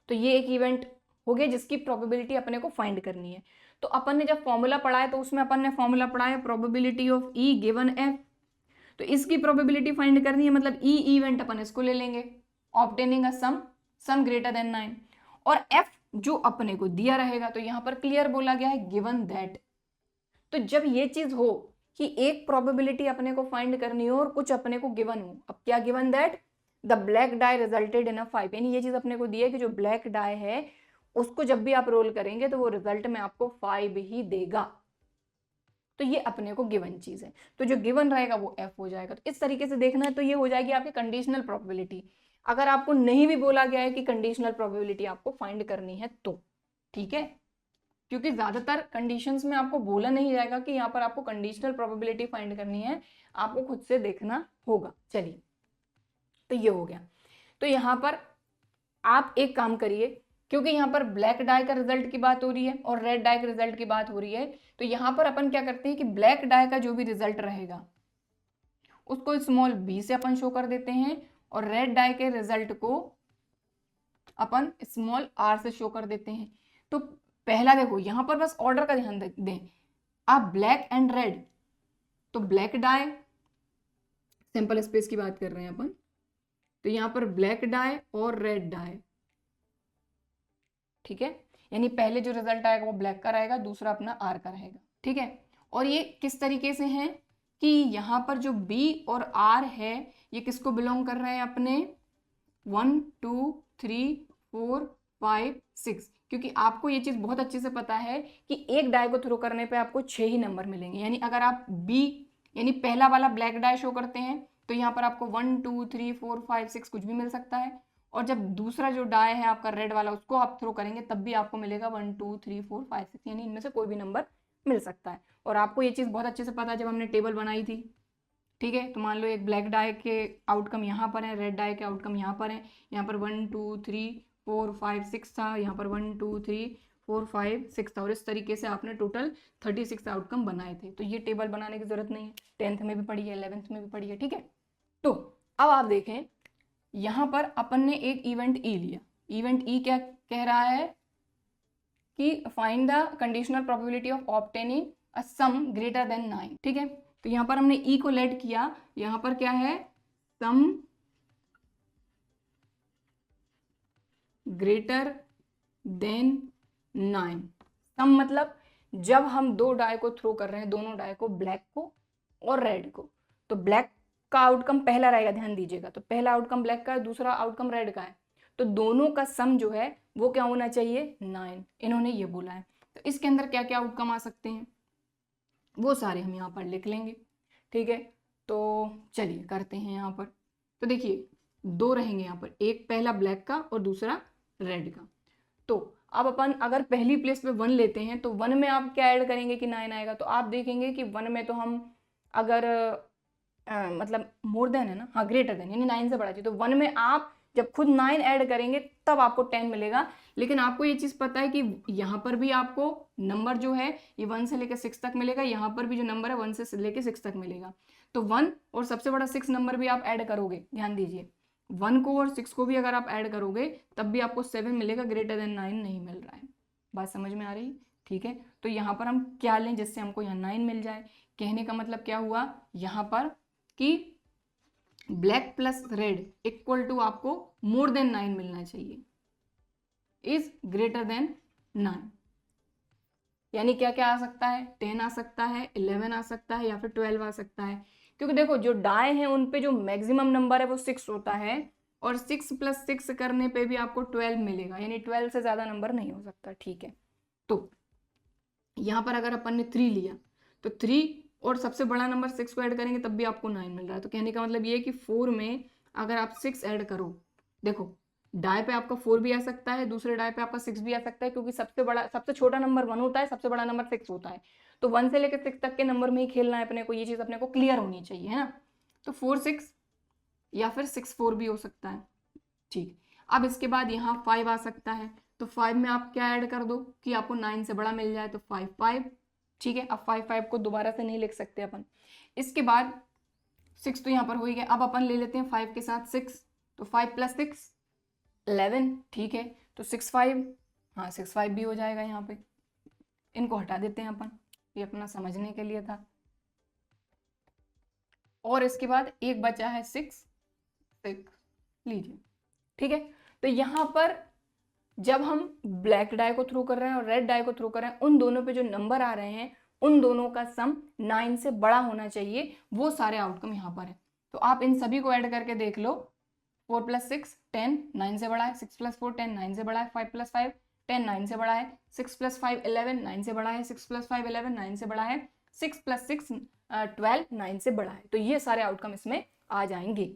तो ये एक इवेंट हो गया जिसकी प्रोबेबिलिटी अपने को फाइंड करनी है। तो अपन ने जब फॉर्मूला पढ़ा है तो उसमें अपन ने फॉर्मूला पढ़ा है probability of E given F. तो इसकी प्रोबेबिलिटी फाइंड करनी है, मतलब ई इवेंट अपन इसको ले लेंगे, obtaining a sum greater than 9, और एफ जो अपने को दिया रहेगा। तो यहाँ पर क्लियर बोला गया है गिवन दैट। तो जब ये चीज हो कि एक प्रोबेबिलिटी अपने को फाइंड करनी हो और कुछ अपने को गिवन हो, अब क्या given that the black die resulted in a 5, यानी ये चीज अपने को दी है कि जो ब्लैक डाई है उसको जब भी आप रोल करेंगे तो वो रिजल्ट में आपको 5 ही देगा। तो ये अपने को गिवन चीज है, तो जो गिवन रहेगा वो एफ हो जाएगा। तो इस तरीके से देखना है, तो ये हो जाएगी आपकी कंडीशनल प्रोबेबिलिटी। अगर आपको नहीं भी बोला गया है कि कंडीशनल प्रोबेबिलिटी आपको फाइंड करनी है तो ठीक है, क्योंकि ज्यादातर कंडीशंस में आपको बोला नहीं जाएगा कि यहाँ पर आपको कंडीशनल प्रोबेबिलिटी फाइंड करनी है, आपको खुद से देखना होगा। चलिए, तो ये हो गया। तो यहाँ पर आप एक काम करिए, क्योंकि यहाँ पर ब्लैक डाई का रिजल्ट की बात हो रही है और रेड डाई के रिजल्ट की बात हो रही है, तो यहाँ पर अपन क्या करते हैं कि ब्लैक डाई का जो भी रिजल्ट रहेगा उसको स्मॉल b से अपन शो कर देते हैं, और रेड डाई के रिजल्ट को अपन स्मॉल r से शो कर देते हैं। तो पहला देखो, यहाँ पर बस ऑर्डर का ध्यान दें, आप ब्लैक एंड रेड, तो ब्लैक डाई सैंपल स्पेस की बात कर रहे हैं अपन, तो यहाँ पर ब्लैक डाई और रेड डाई, ठीक है, यानी पहले जो रिजल्ट आएगा वो ब्लैक का रहेगा, दूसरा अपना आर का रहेगा, ठीक है। और ये किस तरीके से है कि यहाँ पर जो B और R है ये किसको बिलोंग कर रहे हैं अपने 1 2 3 4 5 6, क्योंकि आपको ये चीज बहुत अच्छे से पता है कि एक डाई को थ्रो करने पे आपको 6 ही नंबर मिलेंगे। यानी अगर आप B यानी पहला वाला ब्लैक डाई शो करते हैं तो यहाँ पर आपको 1 2 3 4 5 6 कुछ भी मिल सकता है, और जब दूसरा जो डाई है आपका रेड वाला उसको आप थ्रो करेंगे तब भी आपको मिलेगा 1 2 3 4 5 6, यानी इनमें से कोई भी नंबर मिल सकता है। और आपको ये चीज़ बहुत अच्छे से पता है जब हमने टेबल बनाई थी, ठीक है। तो मान लो एक ब्लैक डाई के आउटकम यहाँ पर है, रेड डाई के आउटकम यहाँ पर है, यहाँ पर 1 2 3 4 5 6 था, यहाँ पर 1 2 3 4 5 6 था, और इस तरीके से आपने टोटल 36 आउटकम बनाए थे। तो ये टेबल बनाने की जरूरत नहीं है, 10th में भी पढ़ी है, 11th में भी पढ़ी है, ठीक है। तो अब आप देखें, यहाँ पर अपन ने एक इवेंट ई लिया। इवेंट ई क्या कह रहा है कि find the conditional probability of obtaining a sum greater than 9, ठीक है। तो यहाँ पर हमने ई को लेट किया, यहाँ पर क्या है, सम ग्रेटर देन 9। सम मतलब जब हम दो डाई को थ्रो कर रहे हैं, दोनों डाई को, ब्लैक को और रेड को, तो ब्लैक का आउटकम पहला रहेगा, ध्यान दीजिएगा। तो पहला आउटकम ब्लैक का है, दूसरा आउटकम रेड का है, तो दोनों का सम जो है वो क्या होना चाहिए, 9। इन्होंने ये बोला है। तो इसके अंदर क्या क्या आउटकम आ सकते हैं वो सारे हम यहाँ पर लिख लेंगे, ठीक है। तो चलिए करते हैं यहाँ पर। तो देखिए दो रहेंगे यहाँ पर, एक पहला ब्लैक का और दूसरा रेड का। तो अब अपन अगर पहली प्लेस पे 1 लेते हैं तो 1 में आप क्या ऐड करेंगे कि 9 आएगा। तो आप देखेंगे कि 1 में तो हम अगर मतलब मोर देन है ना, हाँ ग्रेटर देन, यानी 9 से बड़ा चाहिए, तो 1 में आप जब खुद 9 ऐड करेंगे तब आपको 10 मिलेगा। लेकिन आपको ये चीज़ पता है कि यहाँ पर भी आपको नंबर जो है ये 1 से लेकर 6 तक मिलेगा, यहाँ पर भी जो नंबर है 1 से लेकर 6 तक मिलेगा। तो 1 और सबसे बड़ा 6 नंबर भी आप ऐड करोगे, ध्यान दीजिए 1 को और 6 को भी अगर आप ऐड करोगे तब भी आपको 7 मिलेगा, ग्रेटर देन 9 नहीं मिल रहा है। बात समझ में आ रही, ठीक है। तो यहाँ पर हम क्या लें जिससे हमको यहाँ 9 मिल जाए। कहने का मतलब क्या हुआ यहाँ पर कि black plus red equal to आपको मोर देन 9 मिलना चाहिए, इज ग्रेटर देन 9। यानी क्या क्या आ सकता है, 10 आ सकता है, 11 आ सकता है, या फिर 12 आ सकता है। क्योंकि देखो जो डाई हैं उन पे जो मैक्सिमम नंबर है वो 6 होता है, और 6 + 6 करने पे भी आपको 12 मिलेगा, यानी 12 से ज्यादा नंबर नहीं हो सकता, ठीक है। तो यहाँ पर अगर अपन ने 3 लिया तो 3 और सबसे बड़ा नंबर 6 को ऐड करेंगे तब भी आपको 9 मिल रहा है। तो कहने का मतलब ये है कि 4 में अगर आप 6 ऐड करो, देखो डाई पे आपका 4 भी आ सकता है, दूसरे डाई पे आपका 6 भी आ सकता है, क्योंकि सबसे छोटा नंबर 1 होता है, सबसे बड़ा नंबर 6 होता है। तो 1 से लेकर 6 तक के नंबर में ही खेलना है अपने को, ये चीज अपने को क्लियर होनी चाहिए, है ना। तो 4 6 या फिर 6 4 भी हो सकता है, ठीक। अब इसके बाद यहाँ 5 आ सकता है, तो 5 में आप क्या ऐड कर दो कि आपको 9 से बड़ा मिल जाए, तो 5 5, ठीक है। अब 5 5 को दोबारा से नहीं लिख सकते अपन। इसके बाद 6 तो यहाँ पर हो ही गया, अब अपन ले लेते हैं 5 के साथ 6, तो 5 + 6 11, ठीक है। तो 6 5, हाँ 6 5 भी हो जाएगा यहाँ पे। इनको हटा देते हैं अपन, ये अपना समझने के लिए था। और इसके बाद एक बचा है 6 6, लीजिए, ठीक है। तो यहाँ पर जब हम ब्लैक डाई को थ्रो कर रहे हैं और रेड डाई को थ्रो कर रहे हैं, उन दोनों पे जो नंबर आ रहे हैं उन दोनों का सम 9 से बड़ा होना चाहिए, वो सारे आउटकम यहाँ पर है। तो आप इन सभी को ऐड करके देख लो, 4 + 6 10, 9 से बड़ा है, 6 + 4 10, 9 से बड़ा है, 5 + 5 10 9 से बड़ा है, 6 + 5 11 9 से बड़ा है, 6 + 5 11 9 से बड़ा है, 6 + 6 12 9 से बड़ा है। तो ये सारे आउटकम इसमें आ जाएंगे।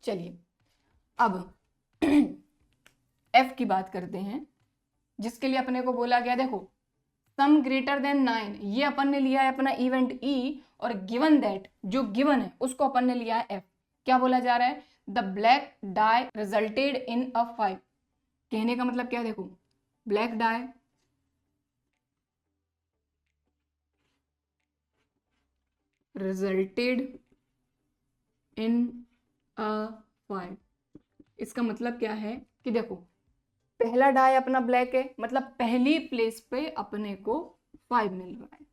चलिए अब F की बात करते हैं, जिसके लिए अपने को बोला गया, देखो सम ग्रेटर देन 9, ये अपन ने लिया है अपना इवेंट E, और गिवन दैट, जो गिवन है उसको अपन ने लिया है F। क्या बोला जा रहा है, the black die resulted in a 5। कहने का मतलब क्या, देखो black die resulted in a 5। इसका मतलब क्या है कि देखो पहला डाई अपना ब्लैक है, मतलब पहली प्लेस पे अपने को 5 मिल रहा है,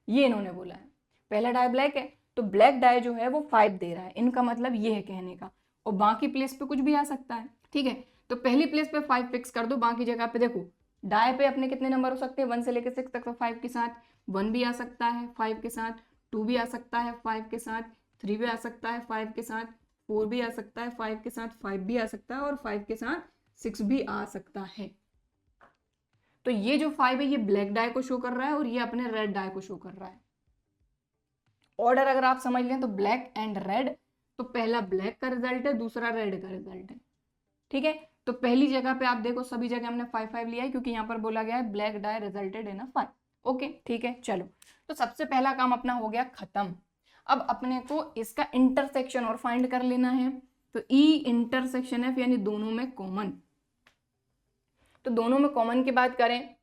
ये इन्होंने बोला है। पहला डाई ब्लैक है तो ब्लैक डाई जो है वो 5 दे रहा है, इनका मतलब ये है कहने का। और बाकी प्लेस पे कुछ भी आ सकता है, ठीक है। तो पहली प्लेस पे 5 फिक्स कर दो, बाकी जगह पे देखो डाई पे अपने कितने नंबर हो सकते हैं, 1 से लेकर 6 तक। तो 5 के साथ 1 भी आ सकता है, 5 के साथ 2 भी आ सकता है, 5 के साथ 3 भी आ सकता है, 5 के साथ 4 भी आ सकता है, 5 के साथ 5 भी आ सकता है, और 5 के साथ 6 भी आ सकता है। तो ये जो 5 है ये ब्लैक डाई को शो कर रहा है, और ये अपने रेड डाई को शो कर रहा है। ऑर्डर अगर आप समझ लें तो ब्लैक एंड रेड, तो पहला ब्लैक का रिजल्ट है, दूसरा रेड का रिजल्ट है, ठीक है। तो पहली जगह पे आप देखो सभी जगह हमने 5 लिया है, क्योंकि यहाँ पर बोला गया है black die resulted in a 5। Okay ठीक है, चलो तो सबसे पहला काम अपना हो गया खत्म। अब अपने को इसका इंटरसेक्शन और फाइंड कर लेना है। तो E इंटरसेक्शन F यानी दोनों में कॉमन। तो दोनों में कॉमन की बात करें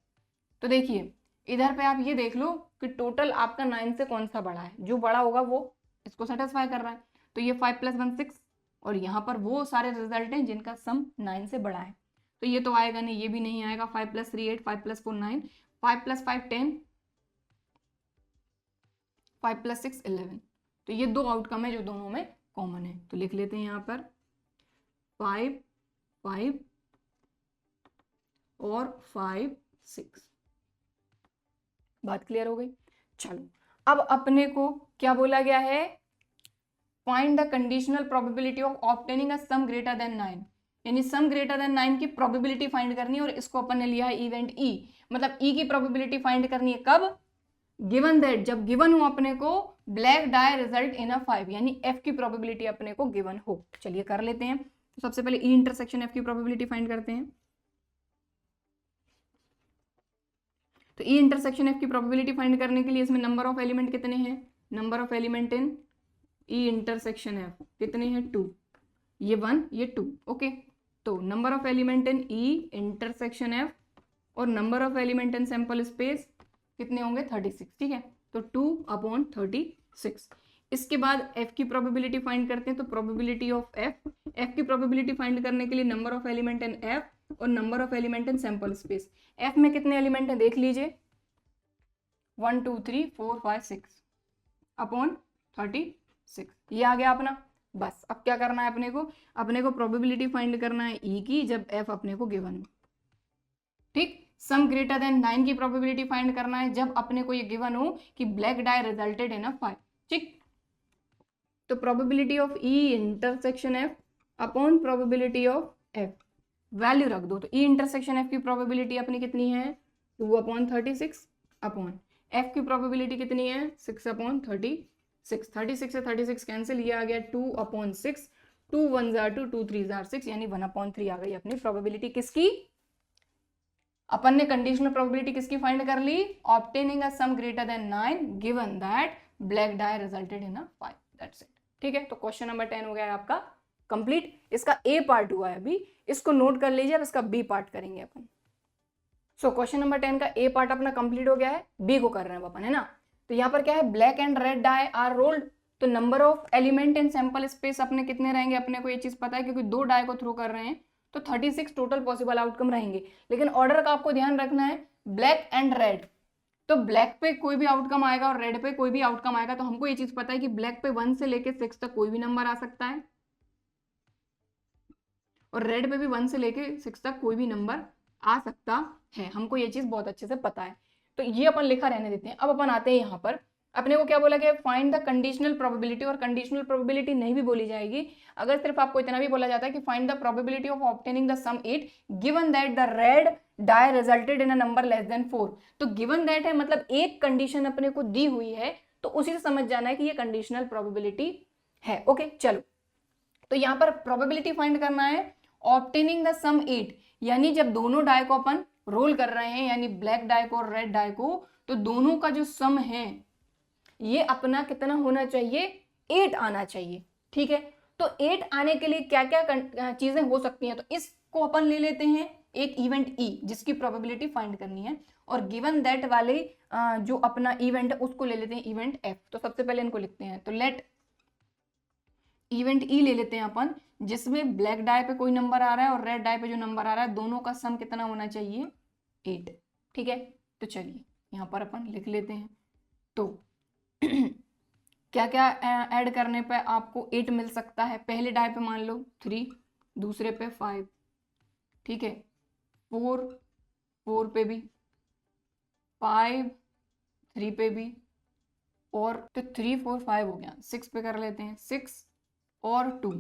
तो देखिए इधर पे आप ये देख लो कि टोटल आपका 9 से कौन सा बड़ा है, जो बड़ा होगा वो इसको सेटिस्फाई कर रहा है। तो ये 5 + 1 6, और यहाँ पर वो सारे रिजल्ट हैं जिनका सम 9 से बड़ा है। तो ये तो आएगा नहीं, ये भी नहीं आएगा। 5 + 3 8, 5 + 4 9, 5 + 5 10, 5 + 6 11। तो ये दो आउटकम है जो दोनों में कॉमन है। तो लिख लेते हैं यहाँ पर 5 5 और 5 6। बात क्लियर हो गई। चलो अब अपने को क्या बोला गया है, find the conditional probability of obtaining a sum greater than 9, यानी सम ग्रेटर देन 9 की प्रोबेबिलिटी फाइंड करनी है, और इसको अपन ने लिया है इवेंट E। मतलब E की प्रोबेबिलिटी फाइंड करनी है कब, गिवन दैट, जब गिवन हो अपने को black dye result in a 5, यानी F की प्रोबेबिलिटी अपने को गिवन हो। चलिए कर लेते हैं। तो सबसे पहले E इंटरसेक्शन F की प्रोबेबिलिटी फाइंड करते हैं। तो E इंटरसेक्शन F की प्रोबेबिलिटी फाइंड करने के लिए इसमें नंबर ऑफ एलिमेंट कितने हैं, number of element in E intersection F कितने हैं, 2, ये 1 ये 2। ओके, तो number of element in E intersection F और number of element in sample space कितने होंगे, 36, ठीक है। तो 2/36। इसके बाद F की प्रोबेबिलिटी फाइंड करते हैं। तो प्रोबेबिलिटी ऑफ F की प्रोबेबिलिटी फाइंड करने के लिए number of element in F और number of element in sample space. F में कितने एलिमेंट हैं देख लीजिए, 1 2 3 4 5 6 अपॉन 36, ये आ गया अपना। बस अब क्या करना है अपने को प्रोबेबिलिटी फाइंड करना है E की, जब F अपने को गिवन हो, ठीक। सम ग्रेटर देन 9 की प्रोबेबिलिटी फाइंड करना है जब अपने को ये गिवन हो कि black die resulted in a 5, ठीक। तो probability of E intersection F upon probability of F, value रख दो। तो E इंटरसेक्शन F की प्रोबेबिलिटी अपनी कितनी है, 2/36 अपॉन F की प्रोबेबिलिटी कितनी है, 6/36। 36 से 36 कैंसिल, ये आ गया 2/6, 2 1 2 2 3 6, यानी 1/3 आ गई अपनी प्रोबेबिलिटी किसकी, अपन ने कंडीशनल प्रोबेबिलिटी किसकी फाइंड कर ली, obtaining a sum greater than 9 given that black die resulted in a 5, that's it, ठीक है। तो क्वेश्चन नंबर 10 हो गया है आपका कंप्लीट। इसका A पार्ट हुआ है, अभी इसको नोट कर लीजिए, अब इसका B पार्ट करेंगे अपन। सो क्वेश्चन नंबर 10 का A पार्ट अपना कंप्लीट हो गया है, B को कर रहे हैं अपन, है ना। तो यहाँ पर क्या है, black and red die are rolled. तो number of element in sample space अपने कितने रहेंगे, अपने को ये चीज पता है क्योंकि 2 डाई को थ्रो कर रहे हैं, तो 36 टोटल पॉसिबल आउटकम रहेंगे। लेकिन ऑर्डर का आपको ध्यान रखना है, ब्लैक एंड रेड। तो ब्लैक पे कोई भी आउटकम आएगा और रेड पे कोई भी आउटकम आएगा। तो हमको ये चीज पता है कि ब्लैक पे 1 से लेके 6 तक कोई भी नंबर आ सकता है, और रेड पे भी 1 से लेके 6 तक कोई भी नंबर आ सकता है। हमको ये चीज बहुत अच्छे से पता है, तो ये अपन लिखा रहने देते हैं। अब अपन आते हैं यहाँ पर, अपने को क्या बोला गया, फाइंड द कंडीशनल प्रोबेबिलिटी, और कंडीशनल प्रोबेबिलिटी नहीं भी बोली जाएगी अगर सिर्फ आपको इतना भी बोला जाता है कि find the probability of obtaining the sum 8 given that the red die resulted in a number less than 4। तो गिवन दैट है मतलब एक कंडीशन अपने को दी हुई है, तो उसी से समझ जाना है कि ये कंडीशनल प्रोबेबिलिटी है। ओके चलो, तो यहाँ पर प्रोबेबिलिटी फाइंड करना है ऑब्टेनिंग द सम 8, यानी जब दोनों डाई को अपन रोल कर रहे हैं, यानी ब्लैक डाई को और रेड डाई को, तो दोनों का जो सम है ये अपना कितना होना चाहिए, 8 आना चाहिए। ठीक है, तो 8 आने के लिए क्या क्या चीजें हो सकती हैं, तो इसको अपन ले लेते हैं एक इवेंट ई जिसकी प्रोबेबिलिटी फाइंड करनी है, और गिवन दैट वाले जो अपना इवेंट है उसको ले लेते हैं इवेंट एफ। तो सबसे पहले इनको लिखते हैं, तो लेट इवेंट ई ले लेते हैं अपन, जिसमें ब्लैक डाई पे कोई नंबर आ रहा है और रेड डाई पे जो नंबर आ रहा है, दोनों का सम कितना होना चाहिए, 8। ठीक है, तो चलिए यहाँ पर अपन लिख लेते हैं। तो क्या क्या ऐड करने पे आपको 8 मिल सकता है, पहले डाई पे मान लो 3, दूसरे पे 5, ठीक है, 4 पे भी, 5 3 पे भी, और तो 3 4 5 हो गया, 6 पे कर लेते हैं, 6 और 2।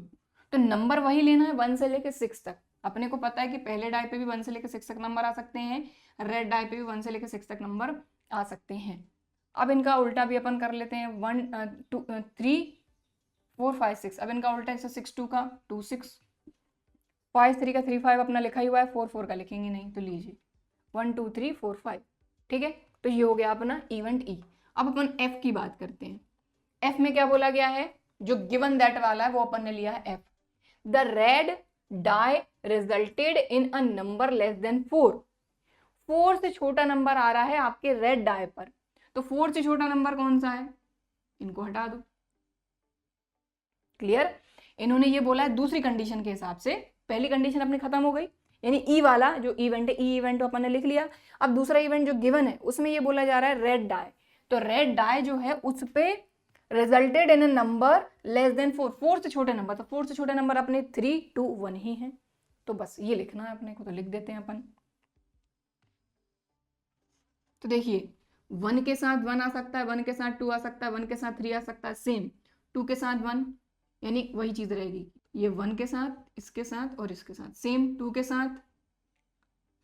तो नंबर वही लेना है 1 से लेके 6 तक। अपने को पता है कि पहले डाई पे भी 1 से लेके 6 तक नंबर आ सकते हैं, रेड डाई पे भी 1 से लेके 6 तक नंबर आ सकते हैं। अब इनका उल्टा भी अपन कर लेते हैं, 1 2 3 4 5 6। अब इनका उल्टा है 6 2 का 2 6, 5 3 का 3 5 अपना लिखा ही हुआ है, 4 4 का लिखेंगे नहीं, तो लीजिए 1 2 3 4 5। ठीक है, तो ये हो गया अपना इवेंट ई। अब अपन एफ की बात करते हैं। एफ में क्या बोला गया है, जो गिवन दैट वाला है वो अपन ने लिया है F. The red die resulted in a number less than 4। 4 से छोटा नंबर आ रहा है आपके रेड डाई पर, तो 4 से छोटा नंबर कौन सा है, इनको हटा दो। क्लियर, इन्होंने ये बोला है दूसरी कंडीशन के हिसाब से, पहली कंडीशन अपनी खत्म हो गई, यानी ई वाला जो इवेंट है, ई इवेंट अपन ने लिख लिया। अब दूसरा इवेंट जो गिवन है उसमें ये बोला जा रहा है रेड डाई, तो रेड डाई जो है उस पे resulted in a number less than 4, 4 से छोटे नंबर, तो 4 से छोटे नंबर अपने 3 2 1 ही है, तो बस ये लिखना है अपने को, तो लिख देते हैं अपन। तो देखिए 1 के साथ 1 आ सकता है, 1 के साथ 2 आ सकता है, 1 के साथ 3 आ सकता है, सेम 2 के साथ 1, यानी वही चीज रहेगी, ये 1 के साथ, इसके साथ और इसके साथ, सेम 2 के साथ,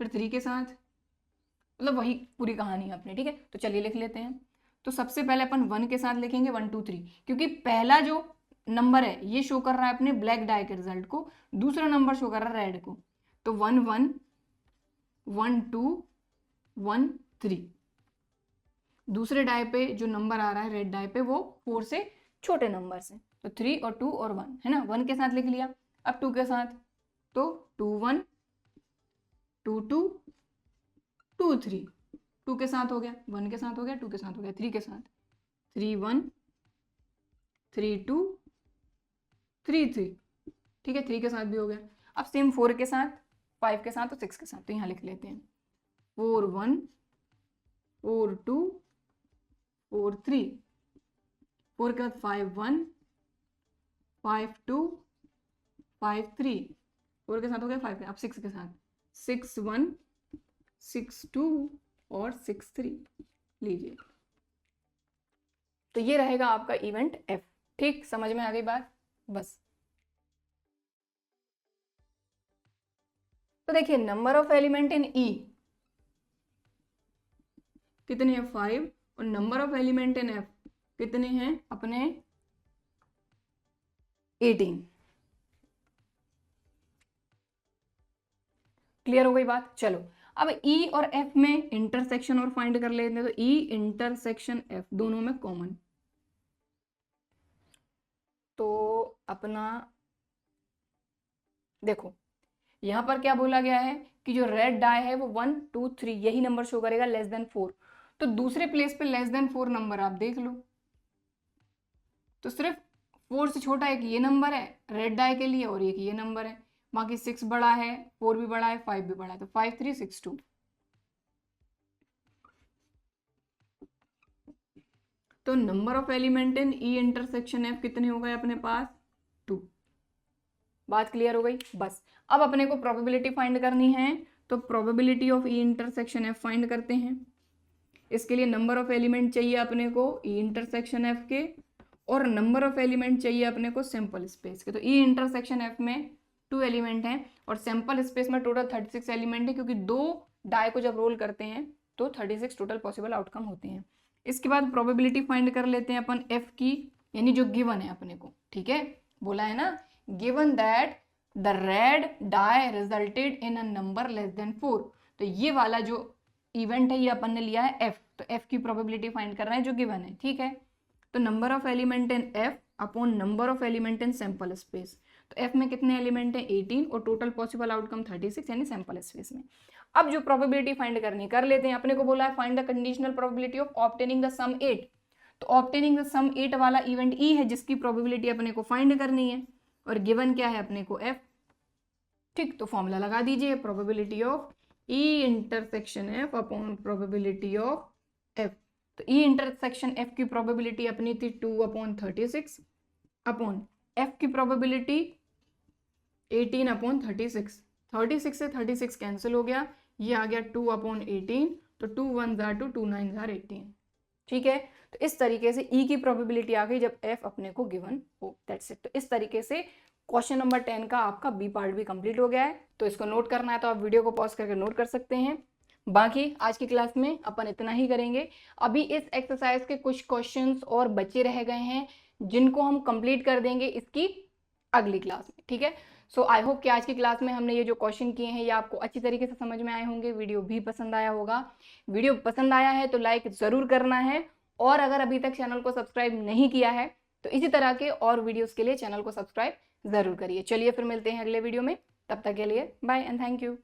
फिर 3 के साथ, मतलब वही पूरी कहानी है अपनी। ठीक है, तो चलिए लिख लेते हैं। तो सबसे पहले अपन 1 के साथ लिखेंगे 1 2 3, क्योंकि पहला जो नंबर है ये शो कर रहा है अपने ब्लैक डाई के रिजल्ट को, दूसरा नंबर शो कर रहा है रेड को, तो 1 1 1 2 1 3। दूसरे डाई पे जो नंबर आ रहा है रेड डाई पे वो 4 से छोटे नंबर से, तो 3 और 2 और 1 है ना, 1 के साथ लिख लिया। अब 2 के साथ, तो 2 1 2 2 2 3, 2 के साथ हो गया, 1 के साथ हो गया, 2 के साथ हो गया, 3 के साथ 3 1 3 2 3 3, ठीक है, 3 के साथ भी हो गया। अब सेम 4 के साथ, 5 के साथ और 6 के साथ, तो यहाँ लिख लेते हैं 4 1 4 2 4 3, 4 के बाद 5 1 5 2 5 3, 4 के साथ हो गया 5 के, अब 6 के साथ 6 1 6 2 और 6 3, लीजिए। तो ये रहेगा आपका इवेंट एफ। ठीक, समझ में आ गई बात, बस। तो देखिए नंबर ऑफ एलिमेंट इन ई कितने हैं, 5, और number of element in F कितने हैं अपने, 18। क्लियर हो गई बात। चलो अब ई और एफ में इंटरसेक्शन और फाइंड कर लेते हैं। तो ई इंटरसेक्शन एफ दोनों में कॉमन, तो अपना देखो यहां पर क्या बोला गया है कि जो रेड डाई है वो 1 2 3 यही नंबर शो करेगा लेस देन 4, तो दूसरे प्लेस पे लेस देन 4 नंबर आप देख लो, तो सिर्फ 4 से छोटा एक ये नंबर है रेड डाई के लिए और एक ये नंबर है, बाकी 6 बड़ा है, 4 भी बड़ा है, 5 भी बड़ा है, तो 5 3 6 2। तो number of element in E intersection F कितने हो गए अपने पास, 2। बात क्लियर हो गई, बस। अब अपने को प्रोबेबिलिटी फाइंड करनी है, तो probability of E intersection F find करते हैं। इसके लिए नंबर ऑफ एलिमेंट चाहिए अपने को ई इंटरसेक्शन एफ के, और नंबर ऑफ एलिमेंट चाहिए अपने को सैंपल स्पेस के। तो ई इंटरसेक्शन एफ में 2 एलिमेंट हैं और सैंपल स्पेस में टोटल 36 एलिमेंट है, क्योंकि 2 डाई को जब रोल करते हैं तो 36 टोटल पॉसिबल आउटकम होते हैं। इसके बाद प्रोबेबिलिटी फाइंड कर लेते हैं अपन एफ की, यानी जो गिवन है अपने को, ठीक है, बोला है ना, given that the red die resulted in a number less than 4। तो ये वाला जो इवेंट है ये अपन ने लिया है एफ, तो एफ की प्रोबेबिलिटी फाइंड कर रहे हैं जो गिवन है, ठीक है। तो number of element in F upon number of element in sample space. तो एफ में कितने एलिमेंट हैं 18 और टोटल पॉसिबल आउटकम 36 यानी सैंपल स्पेस में। अब जो प्रोबेबिलिटी फाइंड करनी कर लेते हैं। अपने को बोला है find the conditional probability of obtaining the sum 8। तो ऑब्टेनिंग द सम 8 वाला इवेंट ई है जिसकी प्रोबेबिलिटी अपने को फाइंड करनी है, और गिवन क्या है अपने को एफ, ठीक। तो फॉर्मूला लगा दीजिए, probability of E intersection F upon probability of F. तो ई इंटरसेक्शन एफ की प्रोबेबिलिटी अपनी थी 2/36 अपॉन एफ की प्रोबेबिलिटी 18/36। 36 से 36 कैंसिल हो गया, ये आ गया 2/18, तो 2 1 जार 2, 2 9 जार 18, ठीक है। तो इस तरीके से ई की प्रोबेबिलिटी आ गई जब एफ अपने को गिवन हो, दैट्स इट। तो इस तरीके से क्वेश्चन नंबर 10 का आपका बी पार्ट भी कंप्लीट हो गया है। तो इसको नोट करना है तो आप वीडियो को पॉज करके नोट कर सकते हैं। बाकी आज की क्लास में अपन इतना ही करेंगे। अभी इस एक्सरसाइज के कुछ क्वेश्चंस और बचे रह गए हैं जिनको हम कंप्लीट कर देंगे इसकी अगली क्लास में, ठीक है। सो आई होप कि आज की क्लास में हमने ये जो क्वेश्चन किए हैं ये आपको अच्छी तरीके से समझ में आए होंगे, वीडियो भी पसंद आया होगा। वीडियो पसंद आया है तो लाइक ज़रूर करना है, और अगर अभी तक चैनल को सब्सक्राइब नहीं किया है तो इसी तरह के और वीडियोज़ के लिए चैनल को सब्सक्राइब ज़रूर करिए। चलिए फिर मिलते हैं अगले वीडियो में, तब तक के लिए बाय एंड थैंक यू।